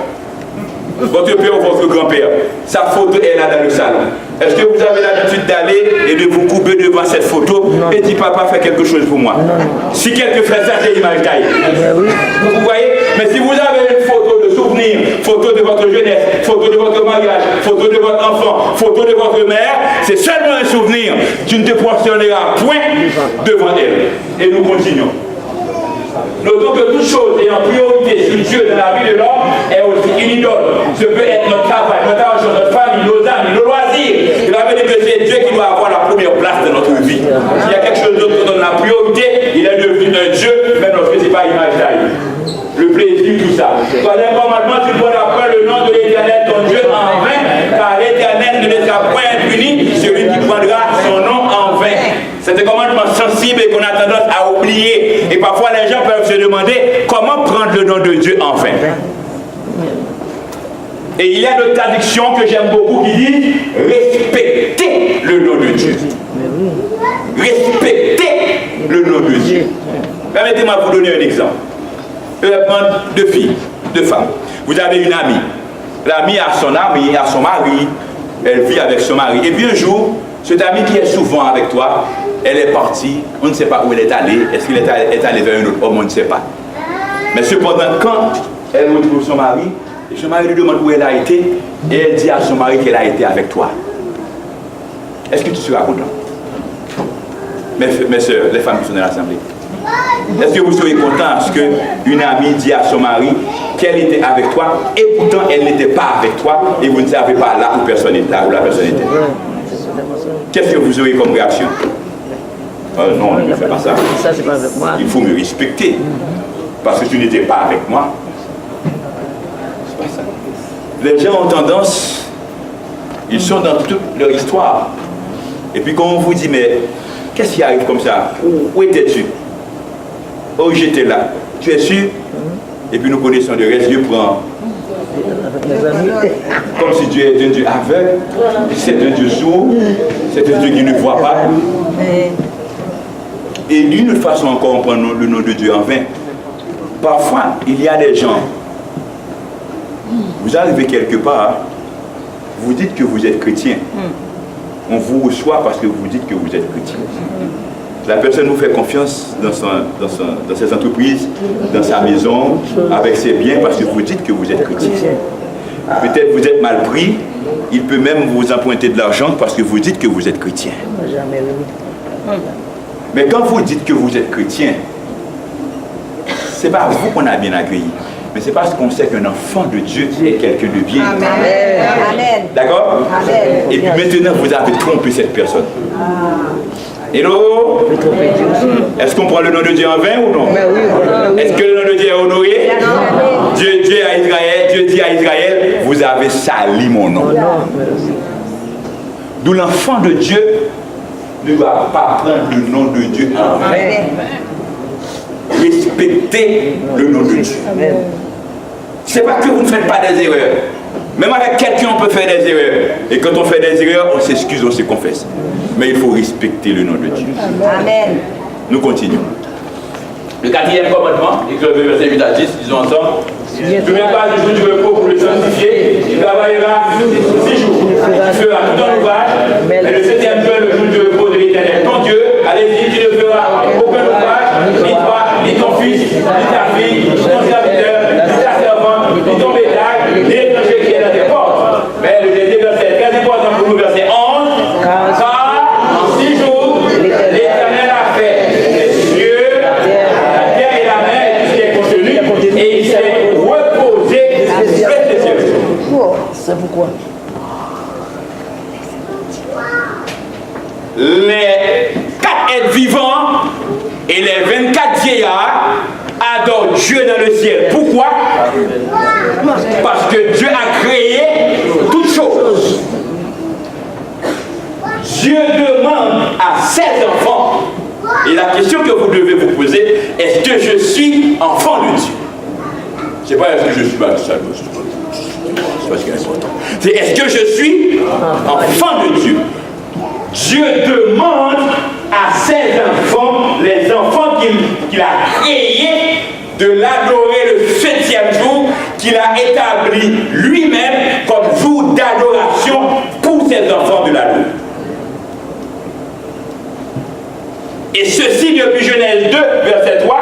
Votre père ou votre grand-père, sa photo est là dans le salon. Est-ce que vous avez l'habitude d'aller et de vous couper devant cette photo et dire papa fait quelque chose pour moi? Si quelqu'un fait ça, c'est l'image taille. Vous voyez? Mais si vous avez une photo de souvenir, photo de votre jeunesse, photo de votre mariage, photo de votre enfant, photo de votre mère, c'est seulement un souvenir. Tu ne te prosterneras point devant elle. Et nous continuons. Notons que toute chose ayant priorité sur Dieu dans la vie de l'homme est aussi une idole. Ce peut être notre travail, notre argent, notre famille, nos amis, nos loisirs. Il va dire que c'est Dieu qui doit avoir la première place dans notre vie. S'il y a quelque chose d'autre qui donne la priorité, il est devenu un Dieu, même lorsque ce n'est pas imaginaire. Le plaisir, tout ça. Troisième commandement, tu dois apprendre le nom de l'Éternel, ton Dieu, en vain, car l'Éternel ne laissera point impuni celui qui prendra son nom en vain. C'est un commandement sensible et qu'on a tendance à oublier. Et parfois les gens peuvent se demander comment prendre le nom de Dieu en vain. Et il y a une traduction que j'aime beaucoup qui dit respectez le nom de Dieu. Respectez le nom de Dieu. Permettez-moi de vous donner un exemple. Je vais prendre deux filles, deux femmes. Vous avez une amie. L'amie a son ami, a son mari. Elle vit avec son mari. Et puis un jour, cette amie qui est souvent avec toi, elle est partie, on ne sait pas où elle est allée. Est-ce qu'elle est allée vers un autre homme, on ne sait pas. Mais cependant, quand elle retrouve son mari, et son mari lui demande où elle a été, et elle dit à son mari qu'elle a été avec toi. Est-ce que tu seras content? Mes soeurs, les femmes qui sont dans l'assemblée. Est-ce que vous serez content ce qu'une amie dit à son mari qu'elle était avec toi, et pourtant elle n'était pas avec toi, et vous ne savez pas là où personne était, là où la personne était? Qu'est-ce que vous aurez comme réaction? Non, on ne fait pas ça. C'est pas avec moi. Il faut me respecter. Parce que tu n'étais pas avec moi. C'est pas ça. Les gens ont tendance, ils sont dans toute leur histoire. Et puis quand on vous dit, mais qu'est-ce qui arrive comme ça? Où étais-tu? Oh, j'étais là. Tu es sûr? Et puis nous connaissons le reste. Dieu prend. Comme si Dieu est un Dieu aveugle, c'est un Dieu sourd, c'est un Dieu qui ne voit pas. Et d'une façon encore, on prend le nom de Dieu en vain. Parfois, il y a des gens, vous arrivez quelque part, vous dites que vous êtes chrétien. On vous reçoit parce que vous dites que vous êtes chrétien. La personne vous fait confiance dans ses entreprises, dans sa maison, avec ses biens, parce que vous dites que vous êtes chrétien. Peut-être vous êtes mal pris, il peut même vous emprunter de l'argent parce que vous dites que vous êtes chrétien. Mais quand vous dites que vous êtes chrétien, c'est pas vous qu'on a bien accueilli, mais c'est parce qu'on sait qu'un enfant de Dieu est quelqu'un de bien. Amen. D'accord? Et puis maintenant, vous avez trompé cette personne. Hello? Est-ce qu'on prend le nom de Dieu en vain ou non? Est-ce que le nom de Dieu est honoré? Dieu dit à Israël, vous avez sali mon nom. D'où l'enfant de Dieu ne va pas prendre le nom de Dieu en vain. Respectez le nom de Dieu. C'est pas que vous ne faites pas des erreurs. Même avec quelqu'un, on peut faire des erreurs. Et quand on fait des erreurs, on s'excuse, on se confesse. Mais il faut respecter le nom de Dieu. Amen. Nous continuons. Le 4e commandement, écrit verset 8 à 10, disons ensemble. Ne mets pas le jour du repos pour le sanctifier. Il travaillera 6 jours. Il fera tout un ouvrage. Mais le 7e jour, le jour du repos de l'Éternel, ton Dieu. Allez-y, tu ne feras aucun ouvrage, ni toi, ni ton fils, ni ta fille, ni ton serviteur, ni ta servante, ni ton bétail, ni l'étranger qui est dans tes portes. Mais le dernier verset, très important pour nous, verset 11. Car en 6 jours, l'Éternel a fait les cieux, la terre et la mer, et tout ce qui est contenu, et il s'est reposé de ses yeux. C'est pourquoi? Les 4 êtres vivants et les 24 vieillards adorent Dieu dans le ciel. Pourquoi? Parce que Dieu a créé toutes choses. Dieu demande à ses enfants, et la question que vous devez vous poser, est-ce que je suis enfant de Dieu? C'est pas est-ce que je suis pas ça, c'est pas ce qui est important. C'est est-ce que je suis enfant de Dieu? Dieu demande à ses enfants, les enfants qu'il a créés, de l'adorer le 7e jour qu'il a établi lui-même comme jour d'adoration pour ses enfants de l'adorer. Et ceci depuis Genèse 2, verset 3,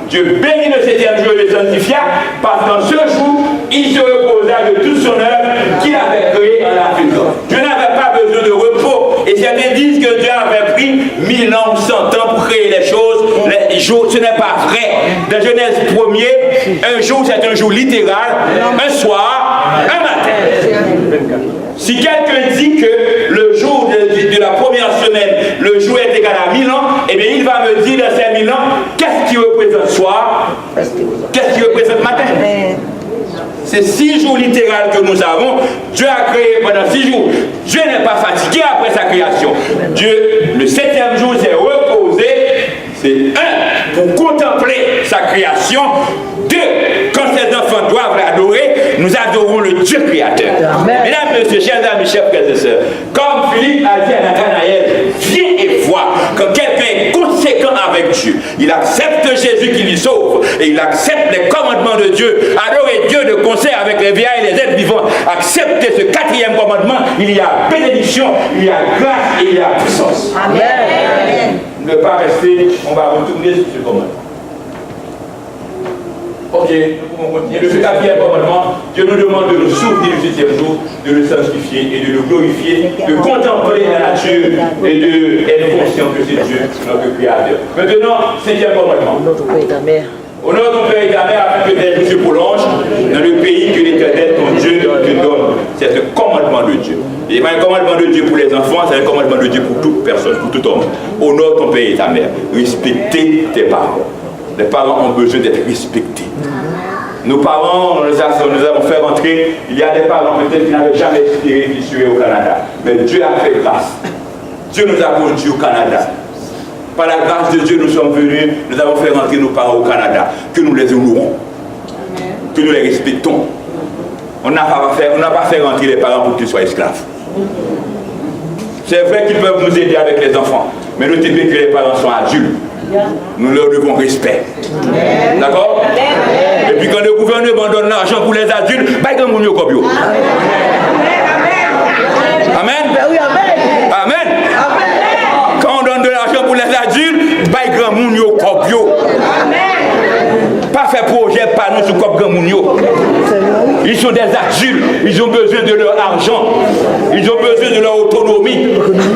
Dieu bénit le 7e jour et le sanctifia, parce qu'en ce jour, il se reposa de toute son œuvre qu'il avait créée en la faisant. Dieu n'avait pas besoin de repos. Et certains disent que Dieu avait pris 1000 ans ou 100 ans pour créer les choses. Les jours, ce n'est pas vrai. Dans Genèse 1er, un jour c'est un jour littéral, un soir, un matin. Si quelqu'un dit que le jour de la première semaine, le jour est égal à 1000 ans, eh bien il va me dire dans ces 1000 ans, qu'est-ce qui représente soir, qu'est-ce qui représente matin. C'est 6 jours littéraux que nous avons. Dieu a créé pendant 6 jours. Dieu n'est pas fatigué après sa création. Dieu, le 7e jour, s'est reposé. C'est 1, pour contempler sa création. 2, quand ses enfants doivent l'adorer, nous adorons le Dieu créateur. Amen. Mesdames, messieurs, chers amis, chers frères et sœurs, comme Philippe a dit à Nathanaël, viens et vois, quand quelqu'un est conséquent avec Dieu, il accepte Jésus qui lui sauve, et il accepte les commandements de Dieu. Adorer Dieu de concert avec les vieillards et les êtres vivants. Accepter ce 4e commandement, il y a bénédiction, il y a grâce et il y a puissance. Amen. Amen. Ne pas rester, on va retourner sur ce commandement. Ok, nous pouvons continuer. Le 4e commandement, Dieu nous demande de nous souvenir du 7e jour, de le sanctifier et de le glorifier, de contempler la nature et d'être conscient que c'est Dieu, notre Créateur. Maintenant, 7e commandement. Notre Père et ta mère. Honore ton Père et ta mère afin que tes jours se prolongent dans le pays que l'Éternel, ton Dieu, te donne. C'est un commandement de Dieu. Il y a un commandement de Dieu pour les enfants, c'est un commandement de Dieu pour toute personne, pour tout homme. Honore ton Père et ta mère. Respectez tes parents. Les parents ont besoin d'être respectés. Nos parents, nous avons fait rentrer, il y a des parents peut-être qui n'avaient jamais espéré qu'ils seraient au Canada. Mais Dieu a fait grâce. Dieu nous a conduits au Canada. Par la grâce de Dieu, nous sommes venus, nous avons fait rentrer nos parents au Canada, que nous les honorons, que nous les respectons. On n'a pas fait rentrer les parents pour qu'ils soient esclaves. C'est vrai qu'ils peuvent nous aider avec les enfants, mais notez bien que les parents sont adultes. Nous leur devons respect. D'accord? Et puis quand le gouvernement donne l'argent pour les adultes, bah, comme nous Amen. Amen. Quand on donne de l'argent pour les adultes, bah, grand moun yo kopio. Pas faire projet par nous sur Kop Grand Mounio. Ils sont des adultes, ils ont besoin de leur argent, ils ont besoin de leur autonomie,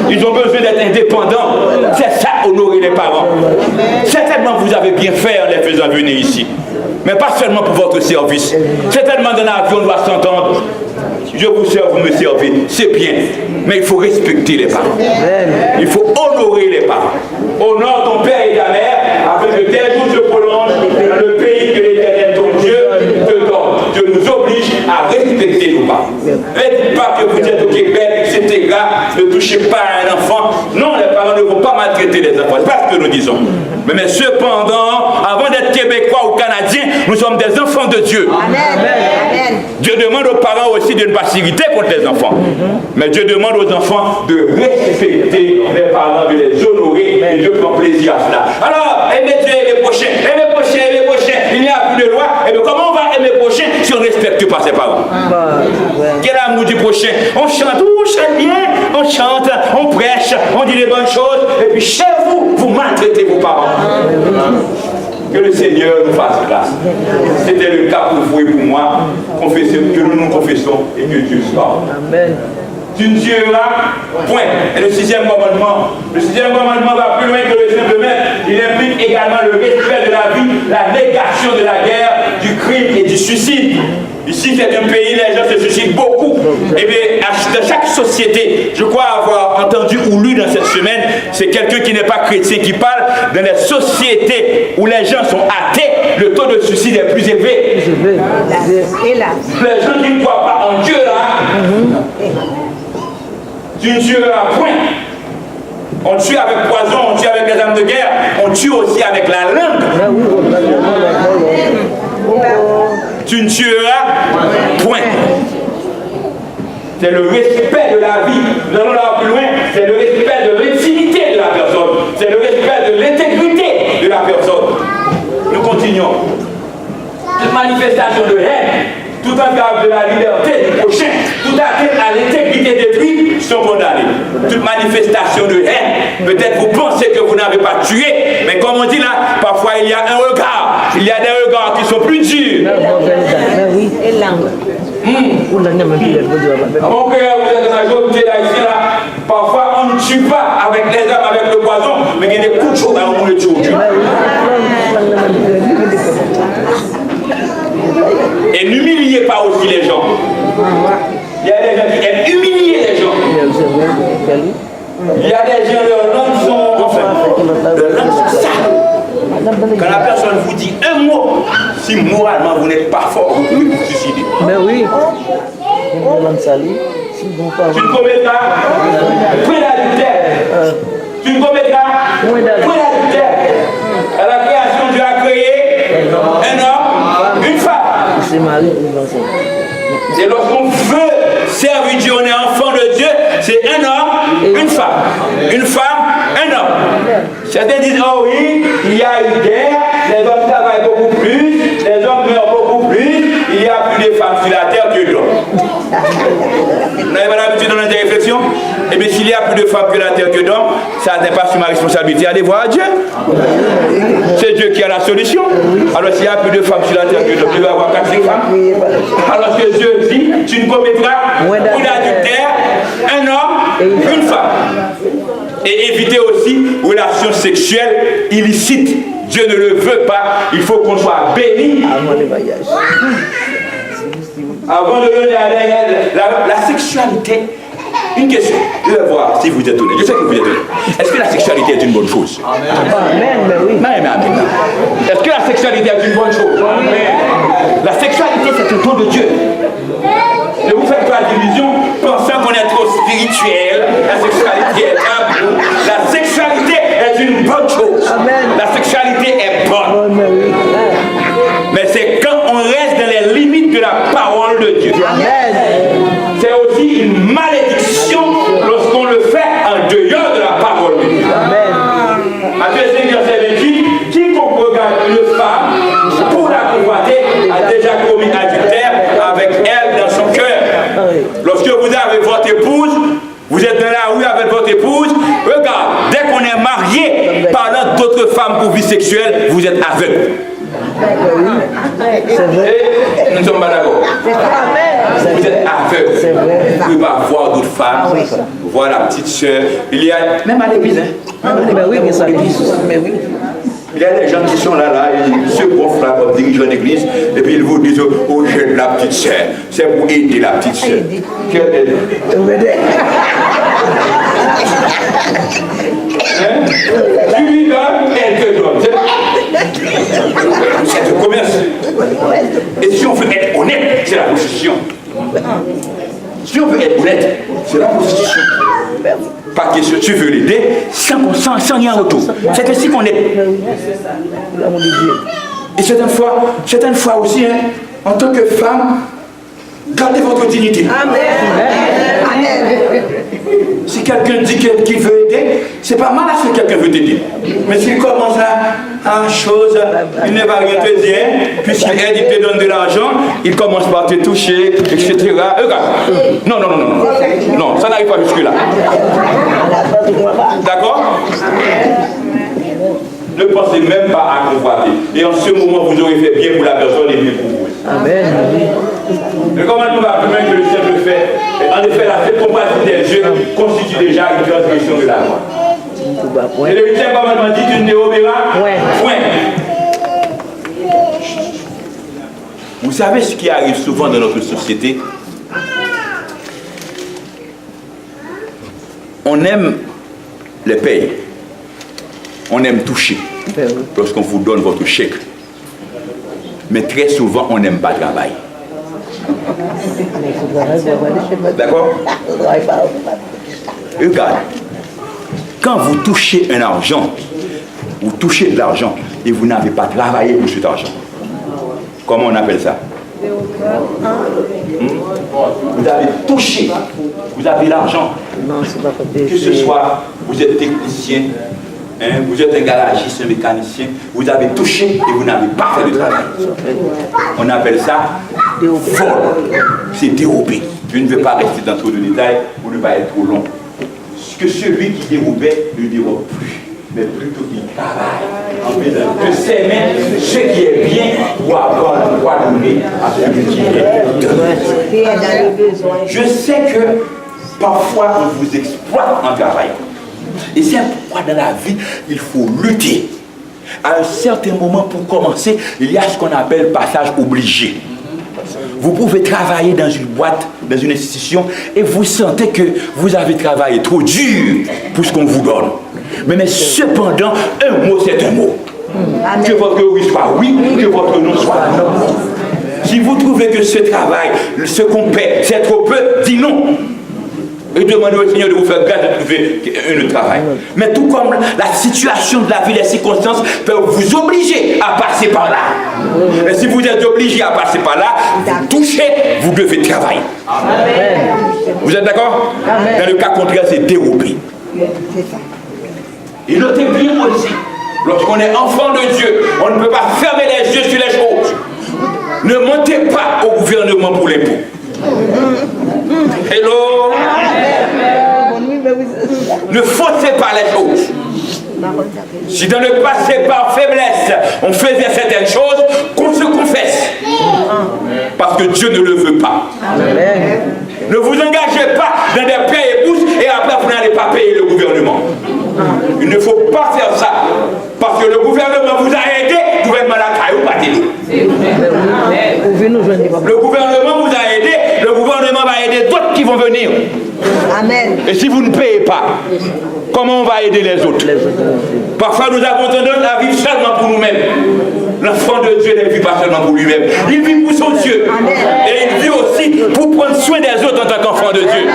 ils ont besoin d'être indépendants. C'est ça, honorer les parents. Certainement, vous avez bien fait en les faisant venir ici. Mais pas seulement pour votre service. Certainement, dans l'avion, on doit s'entendre. Je vous sers, vous me servez. C'est bien. Mais il faut respecter les parents. Il faut honorer les parents. Honore ton père et ta mère, afin que tes jours se prolongent dans le pays que l'Éternel, ton Dieu, te donne. Dieu nous oblige à respecter nos parents. Ne dites pas que vous êtes au Québec, etc. Ne touchez pas à un enfant. Non, les parents ne vont pas maltraiter les enfants. C'est pas ce que nous disons. Mais cependant, avant d'être Québécois ou Canadiens, nous sommes des enfants de Dieu. Amen. Dieu demande aux parents aussi de ne pas s'irriter contre les enfants. Mais Dieu demande aux enfants de respecter les parents, de les honorer. Et Dieu prend plaisir à cela. Alors, aimer Dieu et les prochains. Aimer les prochains, aimer les prochains. Il n'y a plus de loi. Et bien comment on va aimer les prochains si on ne respecte pas ses parents? Quel amour du prochain? On chante bien, on chante, on prêche, on dit les bonnes choses. Et puis chez vous, vous maltraitez vos parents. Que le Seigneur nous fasse grâce. C'était le cas pour vous et pour moi. Que nous nous confessons et que Dieu soit. Amen. Tu ne tueras point. Et le sixième commandement va plus loin que le simple maître. Il implique également le respect de la vie, la négation de la guerre, du crime et du suicide. Ici, c'est un pays, les gens se suicident beaucoup. Et bien, dans chaque société, je crois avoir entendu ou lu dans cette semaine, c'est quelqu'un qui n'est pas chrétien qui parle, dans les sociétés où les gens sont athées, le taux de suicide est plus élevé. Les gens qui ne croient pas en Dieu, là, tu ne tueras point. On tue avec poison, on tue avec les armes de guerre, on tue aussi avec la langue. Tu ne tueras point. C'est le respect de la vie. Nous allons là plus loin. C'est le respect de l'intimité de la personne. C'est le respect de l'intégrité de la personne. Nous continuons. Toute manifestation de haine, tout entrave de la liberté du prochain, tout atteinte à l'intégrité d'autrui sont condamnés. Toute manifestation de haine, peut-être vous pensez que vous n'avez pas tué, mais comme on dit là, parfois il y a un regard. Il y a des regards qui sont plus durs. Mon cœur, vous êtes dans la journée là, ici là. Parfois on ne tue pas avec les armes, avec le poison, mais il y a des coups de chaud dans le tue. Et n'humiliez pas aussi les gens. Il y a des gens qui aiment humilier les gens. Il y a des gens, leurs langues sont sales. Quand la personne vous dit un mot, si moralement vous n'êtes pas fort, vous pouvez vous suicider. Mais oui. Tu ne commettras point d'adultère. Tu ne commettras point d'adultère. À la création, Dieu a créé un homme, une femme. Et lorsqu'on veut servir Dieu, on est enfant de Dieu, c'est un homme, une femme. Une femme, un homme. Certains disent, oh oui, il y a une guerre, les hommes travaillent beaucoup plus, les hommes meurent beaucoup plus, il y a plus de femmes sur la terre que d'hommes. Vous n'avez pas l'habitude dans notre réflexion? Eh bien, s'il y a plus de femmes que la terre que d'hommes, ça n'est pas sur ma responsabilité d'aller voir Dieu. C'est Dieu qui a la solution. Alors, s'il y a plus de femmes sur la terre que d'hommes, tu vas avoir 4-5 femmes. Alors que Dieu dit, tu ne commettras point d'adultère, un homme, une femme. Et éviter aussi relations sexuelles illicites. Dieu ne le veut pas. Il faut qu'on soit béni. Avant de donner la sexualité, une question. Je vais voir si vous êtes honnête. Je sais que vous êtes honnête. Est-ce que la sexualité est une bonne chose? Amen. Est-ce que la sexualité est une bonne chose? Amen. La sexualité, c'est un don de Dieu. Ne vous faites pas d'illusion pensant qu'on est trop spirituel. La sexualité est tabou. La sexualité est une bonne chose. de la parole de Dieu. C'est aussi une malédiction lorsqu'on le fait en dehors de la parole de Dieu. Matthieu 5, verset 28, quiconque regarde une femme pour la convoiter a déjà commis adultère avec elle dans son cœur. Lorsque vous avez votre épouse, vous êtes dans la rue avec votre épouse, regarde, dès qu'on est marié, parlant d'autres femmes pour vie sexuelle, vous êtes aveugle. C'est vrai. Et nous ne sommes pas d'accord. Vous êtes aveugle. Vous ne pouvez pas voir d'autres femmes, voir la petite soeur. Il y a, même à l'église, Mais oui, mais ça existe. Mais oui. il y a des gens qui sont là, ils se gonflent là comme dirigeants d'église, et puis ils vous disent, oh, j'aide la petite soeur. C'est pour aider la petite soeur. Quelle aide? Tu lui donnes, elle te donne. C'est le commerce. Et si on veut être honnête, c'est la prostitution. Si on veut être honnête, c'est la prostitution. Pas question, tu veux l'aider sans rien en retour. C'est ainsi qu'on est. Et certaines fois aussi, hein, en tant que femme, gardez votre dignité. Si quelqu'un dit qu'il veut aider, c'est pas mal à ce que quelqu'un veut t'aider. Mais s'il commence à chose, il ne va rien te dire, puisqu'il aide, il te donne de l'argent, il commence par te toucher, etc. Regarde. Non, ça n'arrive pas jusque-là. D'accord? Ne pensez même pas à convoiter. Et en ce moment, vous aurez fait bien pour la personne et bien pour vous. Amen. Le commandement même que le Seigneur fait, en effet, la fait compassion des yeux constitue déjà une transgression de la loi. Et le 8e commandement dit tu ne déobéiras point. Vous savez ce qui arrive souvent dans notre société? On aime les payes. On aime toucher lorsqu'on vous donne votre chèque. Mais très souvent, on n'aime pas travailler. D'accord? Regarde, quand vous touchez un argent, vous touchez de l'argent et vous n'avez pas travaillé pour cet argent. Comment on appelle ça? Vous avez touché, vous avez l'argent. Que ce soit, vous êtes technicien, hein, vous êtes un garagiste, un mécanicien, vous avez touché et vous n'avez pas fait le travail. On appelle ça vol. C'est dérobé. Je ne vais pas rester dans trop de détails pour ne pas être trop long. Que celui qui dérobait ne dérobe plus, mais plutôt qu'il travaille en faisant de ses mains ce qui est bien pour avoir le droit donné à celui qui est donné. Je sais que parfois on vous exploite en travaillant. Et c'est pourquoi dans la vie, il faut lutter. À un certain moment, pour commencer, il y a ce qu'on appelle passage obligé. Vous pouvez travailler dans une boîte, dans une institution, et vous sentez que vous avez travaillé trop dur pour ce qu'on vous donne. Mais cependant, un mot, c'est un mot. Que votre oui soit oui, que votre non soit non. Si vous trouvez que ce travail, ce qu'on paie, c'est trop peu, dis non. Et demandez au Seigneur de vous faire grâce de trouver un travail. Mais tout comme la situation de la vie, les circonstances peuvent vous obliger à passer par là. Et si vous êtes obligé à passer par là, vous touchez, vous devez travailler. Amen. Vous êtes d'accord? Dans le cas contraire, c'est dérobé. Et notez bien aussi, lorsqu'on est enfant de Dieu, on ne peut pas fermer les yeux sur les choses. Ne montez pas au gouvernement pour l'impôt. Hello. Ne faussez pas les choses. Si dans le passé, par faiblesse, on faisait certaines choses, qu'on se confesse. Parce que Dieu ne le veut pas. Ne vous engagez pas dans des pères et épouses et après vous n'allez pas payer le gouvernement. Il ne faut pas faire ça. Parce que le gouvernement vous a aidé, vous êtes malade, vous pas t'aider. Le gouvernement vous a aidé, le gouvernement va aider d'autres qui vont venir. Amen. Et si vous ne payez pas, comment on va aider les autres? Parfois nous avons tendance à vivre seulement pour nous-mêmes. L'enfant de Dieu ne vit pas seulement pour lui-même. Il vit pour son Dieu. Amen. Et il vit aussi pour prendre soin des autres en tant qu'enfant de Dieu.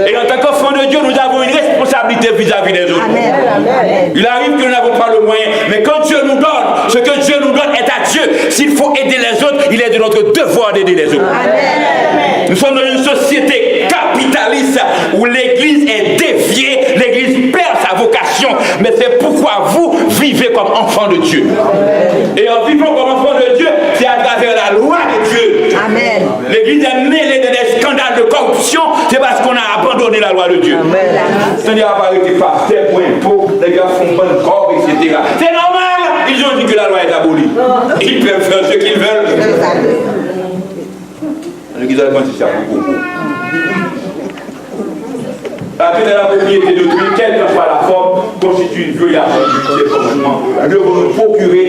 Et en tant qu'enfant de Dieu, nous avons une responsabilité charité vis-à-vis des autres. Amen. Il arrive que nous n'avons pas le moyen, mais quand Dieu nous donne, ce que Dieu nous donne est à Dieu. S'il faut aider les autres, il est de notre devoir d'aider les autres. Amen. Nous sommes dans une société capitaliste où l'Église est déviée, l'Église perd sa vocation, mais c'est pourquoi vous vivez comme enfants de Dieu. Et en vivant comme enfants de Dieu, c'est à travers la loi de Dieu. Amen. L'Église est mêlée de des scandales de corruption, c'est parce qu'on a abandonné la loi de Dieu. Ce n'est pas été pasteur pour impôt, les gars font bonne corps, etc. C'est normal, ils ont dit que la loi est abolie. Ils peuvent faire ce qu'ils veulent. L'Église adventiste a beaucoup. Atteindre la propriété d'autrui, quelle que soit la forme, constitue une violation du 8e commandement. Nous devons nous procurer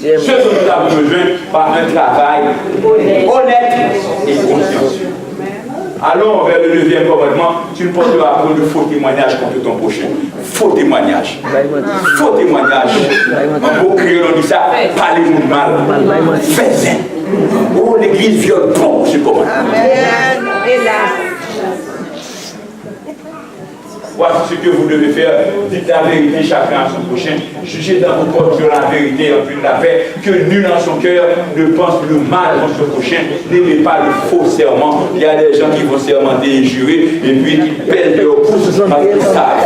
ce dont nous avons besoin par un travail honnête et conscient. Allons vers le 9e commandement. Tu ne porteras pas de faux témoignages contre ton prochain. Faux témoignages. Faux témoignages. En beau créole, on dit ça. Parlez-nous mal. Faites-en. Oh, l'Église viole trop ce commandement. Amen. Hélas. Voici ce que vous devez faire. Dites la vérité chacun à son prochain. Jugez dans vos corps sur la vérité en vue de la paix. Que nul dans son cœur ne pense le mal contre son prochain. N'aimez pas le faux serment. Il y a des gens qui vont sermenter et jurer et puis ils pèlent leur pouce parce qu'ils savent.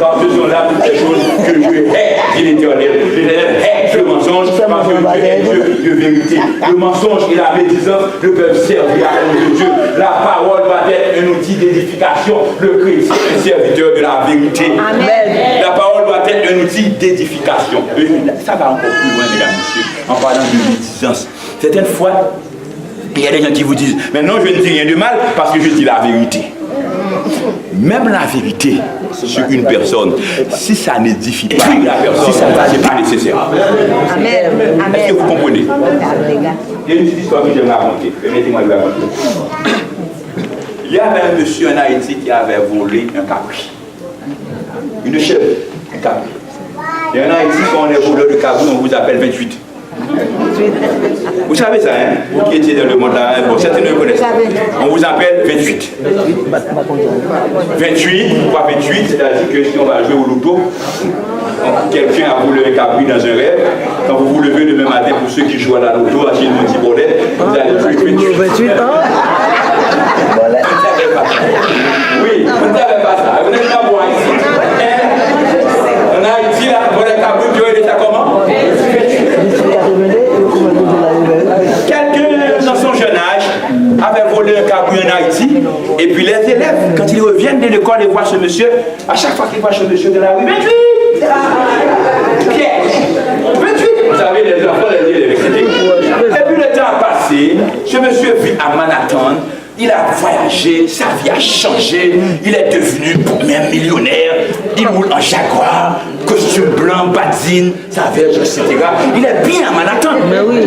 Car ce sont là toutes les choses que Dieu hait, dit l'Éternel. L'Éternel hait le mensonge parce que Dieu est Dieu de vérité. Le mensonge et la médisance ne peuvent servir à cause de Dieu. La parole doit être un outil d'édification. Le chrétien est un serviteur de la vérité. Amen. La parole doit être un outil d'édification. Ça va encore plus loin, mesdames et messieurs, en parlant de médisance. Certaines fois, il y a des gens qui vous disent, mais non, je ne dis rien de mal parce que je dis la vérité. Même la vérité sur une personne, si ça n'édifie pas la personne, si ça n'est pas nécessaire. Amen. Est-ce que vous comprenez? Il y a une petite histoire que j'aime raconter. Permettez-moi de la raconter. Il y avait un monsieur en Haïti qui avait volé un capri. Une chèvre, un capri. Et en Haïti, quand on est voleur de capri, on vous appelle 28. Vous savez ça, hein? Vous qui étiez dans le monde là, bon, certains ne connaissent pas. On vous appelle 28. 28, pourquoi 28? C'est-à-dire que si on va jouer au loto, quelqu'un a volé un capri dans un rêve, quand vous vous levez demain matin, pour ceux qui jouent à la loto, à chez le petit bonnet, vous allez jouer 28 ans. Oui, vous ne savez pas ça. Vous n'êtes pas bon ici. En Haïti, là, pour les capris, tu vois, il est comment? Quelqu'un dans son jeune âge avait volé un cabri en Haïti, et puis les élèves, quand ils reviennent de l'école et voient ce monsieur, à chaque fois qu'ils voient ce monsieur de la rue, 28! Pierre! 28! Vous savez, les enfants, les élèves, etc. Et puis le temps a passé, ce monsieur vit à Manhattan. Il a voyagé, sa vie a changé, il est devenu même millionnaire, il roule en Jaguar, costume blanc, badine, sa verge, etc. Il est bien à Manhattan.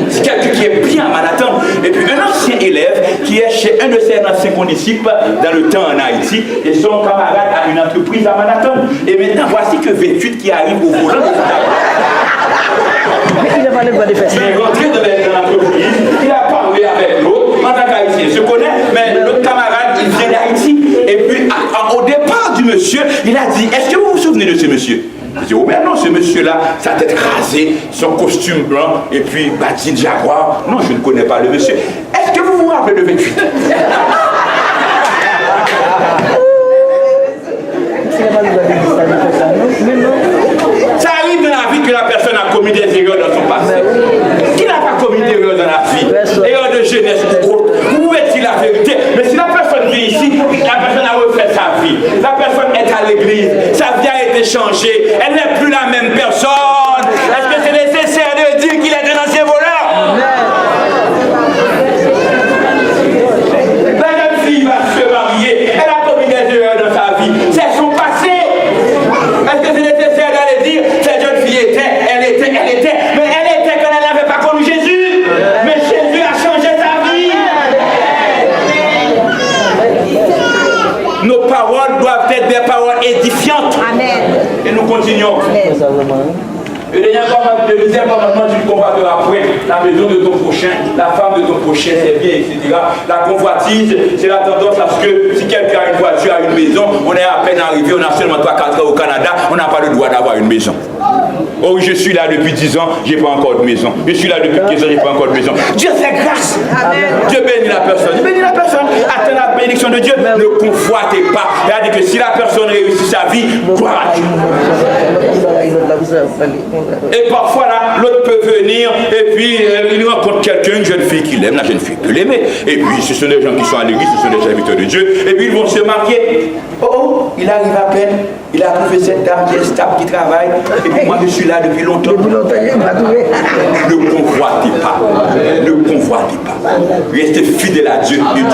C'est quelqu'un qui est bien à Manhattan. Et puis un ancien élève qui est chez un de ses anciens condisciples dans le temps en Haïti, et son camarade a une entreprise à Manhattan. Et maintenant, voici que 28 qui arrive au volant. Il est rentré dans l'entreprise, il a parlé avec l'autre. En tant qu'Haïtien, se connaît, mais l'autre camarade, il vient d'Haïti. Et puis, au départ du monsieur, il a dit, est-ce que vous vous souvenez de ce monsieur? Il dit, oh ben non, ce monsieur-là, sa tête rasée, son costume blanc, et puis badine Jaguar. Non, je ne connais pas le monsieur. Est-ce que vous vous rappelez de 28? Ça arrive dans la vie que la personne a commis des erreurs dans son passé. Qui n'a pas commis d'erreurs dans la vie? Erreurs de jeunesse ou autre. Vous pouvez dire la vérité. Mais si la personne vit ici, la personne a refait sa vie. La personne est à l'église. Sa vie a été changée. Elle n'est plus la même personne. Est-ce que c'est nécessaire de dire qu'il est un ancien voleur? La jeune fille va se marier. Elle a commis des erreurs dans sa vie. C'est son passé. Est-ce que c'est nécessaire d'aller dire cette jeune fille elle était, mais elle était quand elle n'avait pas connu Jésus. Mais Jésus a changé sa vie. Nos paroles doivent être des paroles édifiantes. Amen. Et nous continuons. Amen. Le deuxième commandement, tu ne combattras point. la maison de ton prochain, la femme de ton prochain, c'est bien, etc. La convoitise, c'est la tendance à ce que si quelqu'un a une voiture, a une maison, on est à peine arrivé, on a seulement 3-4 ans au Canada, on n'a pas le droit d'avoir une maison. Oh oui, je suis là depuis 10 ans, je n'ai pas encore de maison. Je suis là depuis 15 ans, je n'ai pas encore de maison. Dieu fait grâce. Amen. Dieu bénit la personne. Dieu bénit la personne. Attends la bénédiction de Dieu. Ne convoitez pas. C'est-à-dire que si la personne réussit sa vie, gloire à Dieu. Et parfois là, l'autre peut venir et puis il rencontre quelqu'un, une jeune fille qu'il aime, la jeune fille peut l'aimer. Et puis ce sont des gens qui sont à l'église, ce sont des serviteurs de Dieu. Et puis ils vont se marier. Oh, il arrive à peine. Il a trouvé cette dame qui est stable, qui travaille. Et puis moi je suis là depuis longtemps. Ne convoitez pas. Ne convoitez pas. Restez fidèles à Dieu. Nous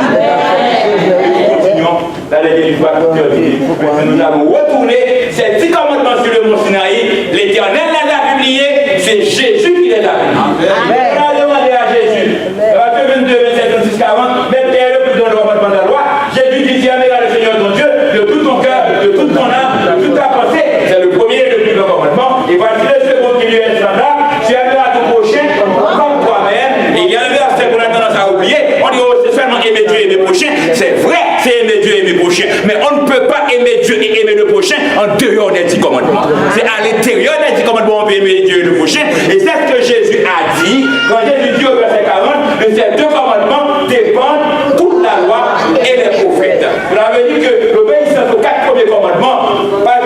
continuons d'aller une fois nous allons retourner ces 10 commandements sur le mont Sinaï. L'Éternel les a publiés. C'est Jésus qui les a publiés. On a demandé à Jésus. Matthieu 22, 27, 26, 40. Même Pierre le plus dans le commandement de la loi. Jésus dit, aimeras le Seigneur ton Dieu de tout ton cœur, de toute ton âme, de toute ta pensée. C'est le premier et le plus grand commandement. Et voici le second qui lui est semblable. Tu aimeras ton prochain comme toi-même. Et il y a un verset qu'on a tendance à oublier. On dit, oh, c'est seulement aimer Dieu et aimer le prochain. C'est vrai, c'est aimer Dieu et aimer le prochain. Mais on ne peut pas aimer Dieu et aimer le prochain en dehors des 10 commandements. C'est à l'intérieur des 10 commandements qu'on peut aimer Dieu et le prochain. Et c'est ce que Jésus a dit. Quand Jésus dit au verset 40, que ces 2 commandements dépendent toute la loi et les prophètes. Vous avez dit que l'obéissance aux 4 premiers commandements, pas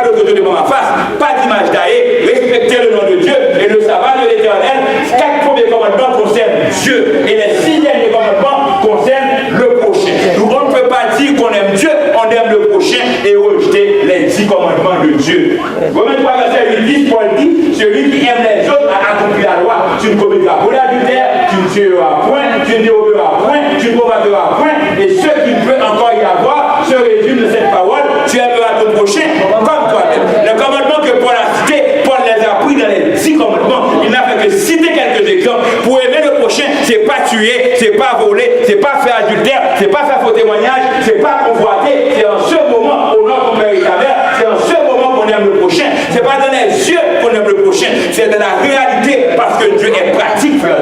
de côté devant ma face, pas d'image taillée, respecter le nom de Dieu et le sabbat de l'Éternel. 4 premiers commandements concernent Dieu et les 6 derniers commandements concernent le prochain. Donc on ne peut pas dire qu'on aime Dieu, on aime le prochain et rejeter les 10 commandements de Dieu. Romains 3, verset 8, Paul dit, celui qui aime les autres a accompli la loi. Tu ne commettras pas l'adultère, tu ne tueras point, tu ne déroberas point, tu ne provoqueras point, et ce qu'il peut encore y avoir se résume de cette parole, tu aimeras ton prochain comme toi-même. Le commandement que Paul a cité, Paul les a pris dans les 10 commandements. Il n'a fait que citer quelques exemples. Pour aimer le prochain, c'est pas tuer, c'est pas voler, c'est pas faire adultère, c'est pas faire faux témoignage, c'est pas convoiter. C'est en ce moment au nom qu'on mérite la mère, c'est en ce moment qu'on aime le prochain. C'est pas dans les yeux qu'on aime le prochain, c'est dans la réalité parce que Dieu est pratique, frère.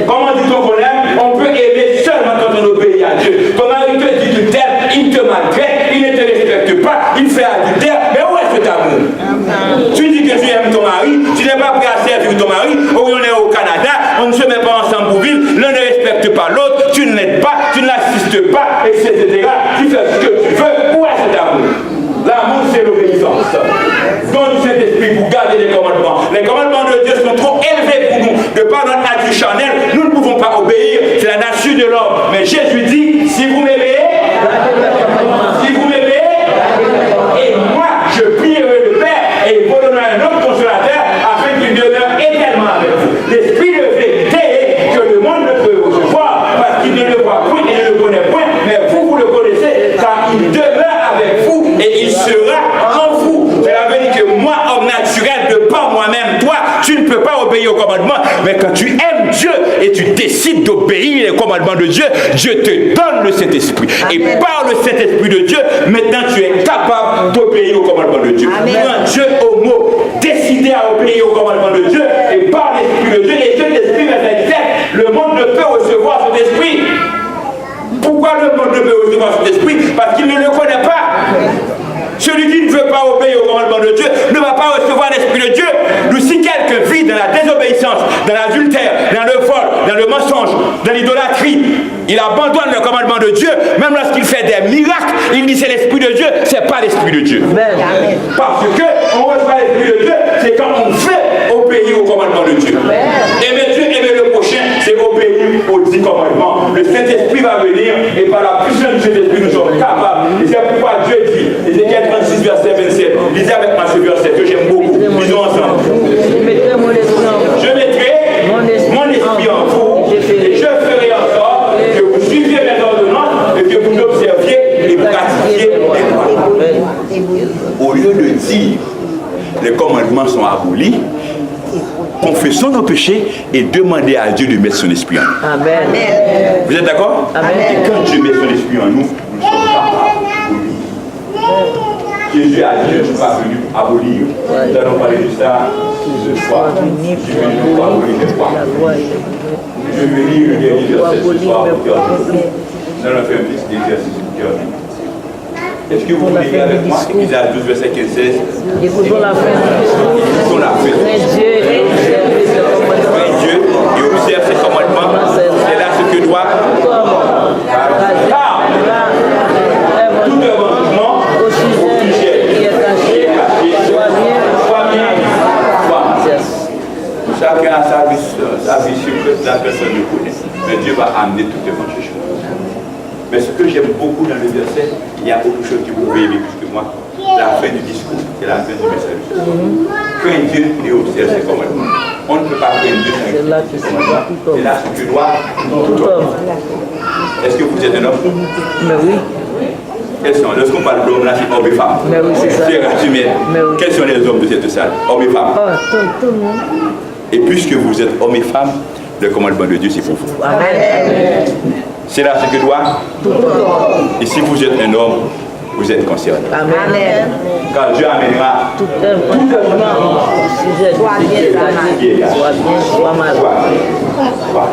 Comment dit-on qu'on aime? On peut aimer seulement quand on obéit à Dieu. Comment il te dit tu t'aimes, il te maltraite, il ne te respecte pas, il fait adultère, mais où est cet amour? Tu dis que tu aimes ton mari, tu n'es pas prêt à servir ton mari, on est au Canada, on ne se met pas ensemble pour vivre, l'un ne respecte pas l'autre, tu ne l'aides pas, tu ne l'assistes pas, etc. Tu fais ce que tu veux, où est cet amour? L'amour, c'est l'obéissance. Donne du Saint-Esprit pour garder les commandements. Les commandements de Dieu sont trop élevés pour nous. De par notre nature charnelle, nous ne pouvons pas obéir. C'est la nature de l'homme. Mais Jésus dit, si vous m'aimez, et moi, je prierai le Père et il vous donnera un autre consolateur afin qu'il demeure éternellement avec vous. L'Esprit de vérité que le monde ne peut recevoir parce qu'il ne le voit point et ne le connaît point, mais vous le connaissez car il demeure avec vous et il sera en vous. Cela veut dire que moi, homme naturel, de par moi-même, toi, tu ne peux pas obéir aux commandements, mais quand tu aimes Dieu et tu décides d'obéir aux commandements de Dieu, Dieu te donne le Saint-Esprit. Et par le Saint-Esprit de Dieu, maintenant tu es capable d'obéir aux commandements de Dieu. Quand Dieu au mot, décider à obéir aux commandements de Dieu, et par l'Esprit de Dieu, et Dieu l'Esprit, verset 17, le monde ne peut recevoir cet esprit. Pourquoi le monde ne peut recevoir cet esprit? Parce qu'il ne le connaît pas. Celui qui ne veut pas obéir au commandement de Dieu ne va pas recevoir l'Esprit de Dieu. Nous, si quelqu'un vit dans la désobéissance, dans l'adultère, dans le vol, dans le mensonge, dans l'idolâtrie, il abandonne le commandement de Dieu, même lorsqu'il fait des miracles, il dit c'est l'Esprit de Dieu, c'est pas l'Esprit de Dieu. Amen. Parce que on reçoit l'Esprit de Dieu, c'est quand on fait obéir au commandement de Dieu. Aimer Dieu, aimer le prochain, c'est obéir aux 10 commandements. Le Saint-Esprit va venir et par la puissance du Saint-Esprit, nous sommes capables. Et c'est pourquoi Dieu dit, Ézéchiel 36, verset 27, lisez avec moi ce verset que j'aime beaucoup. Lisons ensemble. Je mettrai mon esprit en vous et je ferai en sorte que vous suiviez mes ordonnances et que vous observiez et pratiquiez les lois. Au lieu de dire les commandements sont abolis, confessons nos péchés et demandez à Dieu de mettre son esprit en nous. Amen. Vous êtes d'accord? Amen. Et quand Dieu met son esprit en nous, nous sommes capables de vivre. Jésus a dit, je ne suis pas venu pour abolir. Nous allons parler de ça ce soir. Je suis venu pour abolir les droits. Je vais lire le dernier verset ce soir pour terminer. Nous allons faire un petit exercice pour terminer. Est-ce que vous voulez lire avec moi Épisode 12, verset 15-16? Écoutons la fin. Écoutons la fin. Crains Dieu et observe ses commandements. Dieu et observe ses commandements. C'est là ce que doit. Car tout demandement au sujet qui est caché soit bien. Chacun a sa vie secrète, la personne ne connaît. Mais Dieu va amener tout devant ces choses. Mais ce que j'aime beaucoup dans le verset, il y a beaucoup de choses que vous pouvez aimer plus que moi. La fin du discours, c'est la fin du message. Crains Dieu et observe ses commandements. On ne peut pas craindre Dieu sans ses commandements. C'est là ce que doit tout homme. Est-ce que vous êtes un homme? Mais oui. Lorsqu'on parle d'hommes, là, c'est hommes et femmes. Mais oui, c'est ça. C'est résumé. Quels sont les hommes de cette salle? Hommes et femmes. Tout le monde. Et puisque vous êtes hommes et femmes, le commandement de Dieu, c'est pour vous. Amen. C'est là ce que doit tout homme. Et si vous êtes un homme, vous êtes concerné. Amen. Car Dieu amènera Tout homme. Sujet. Soit bien, soit mal. Soit.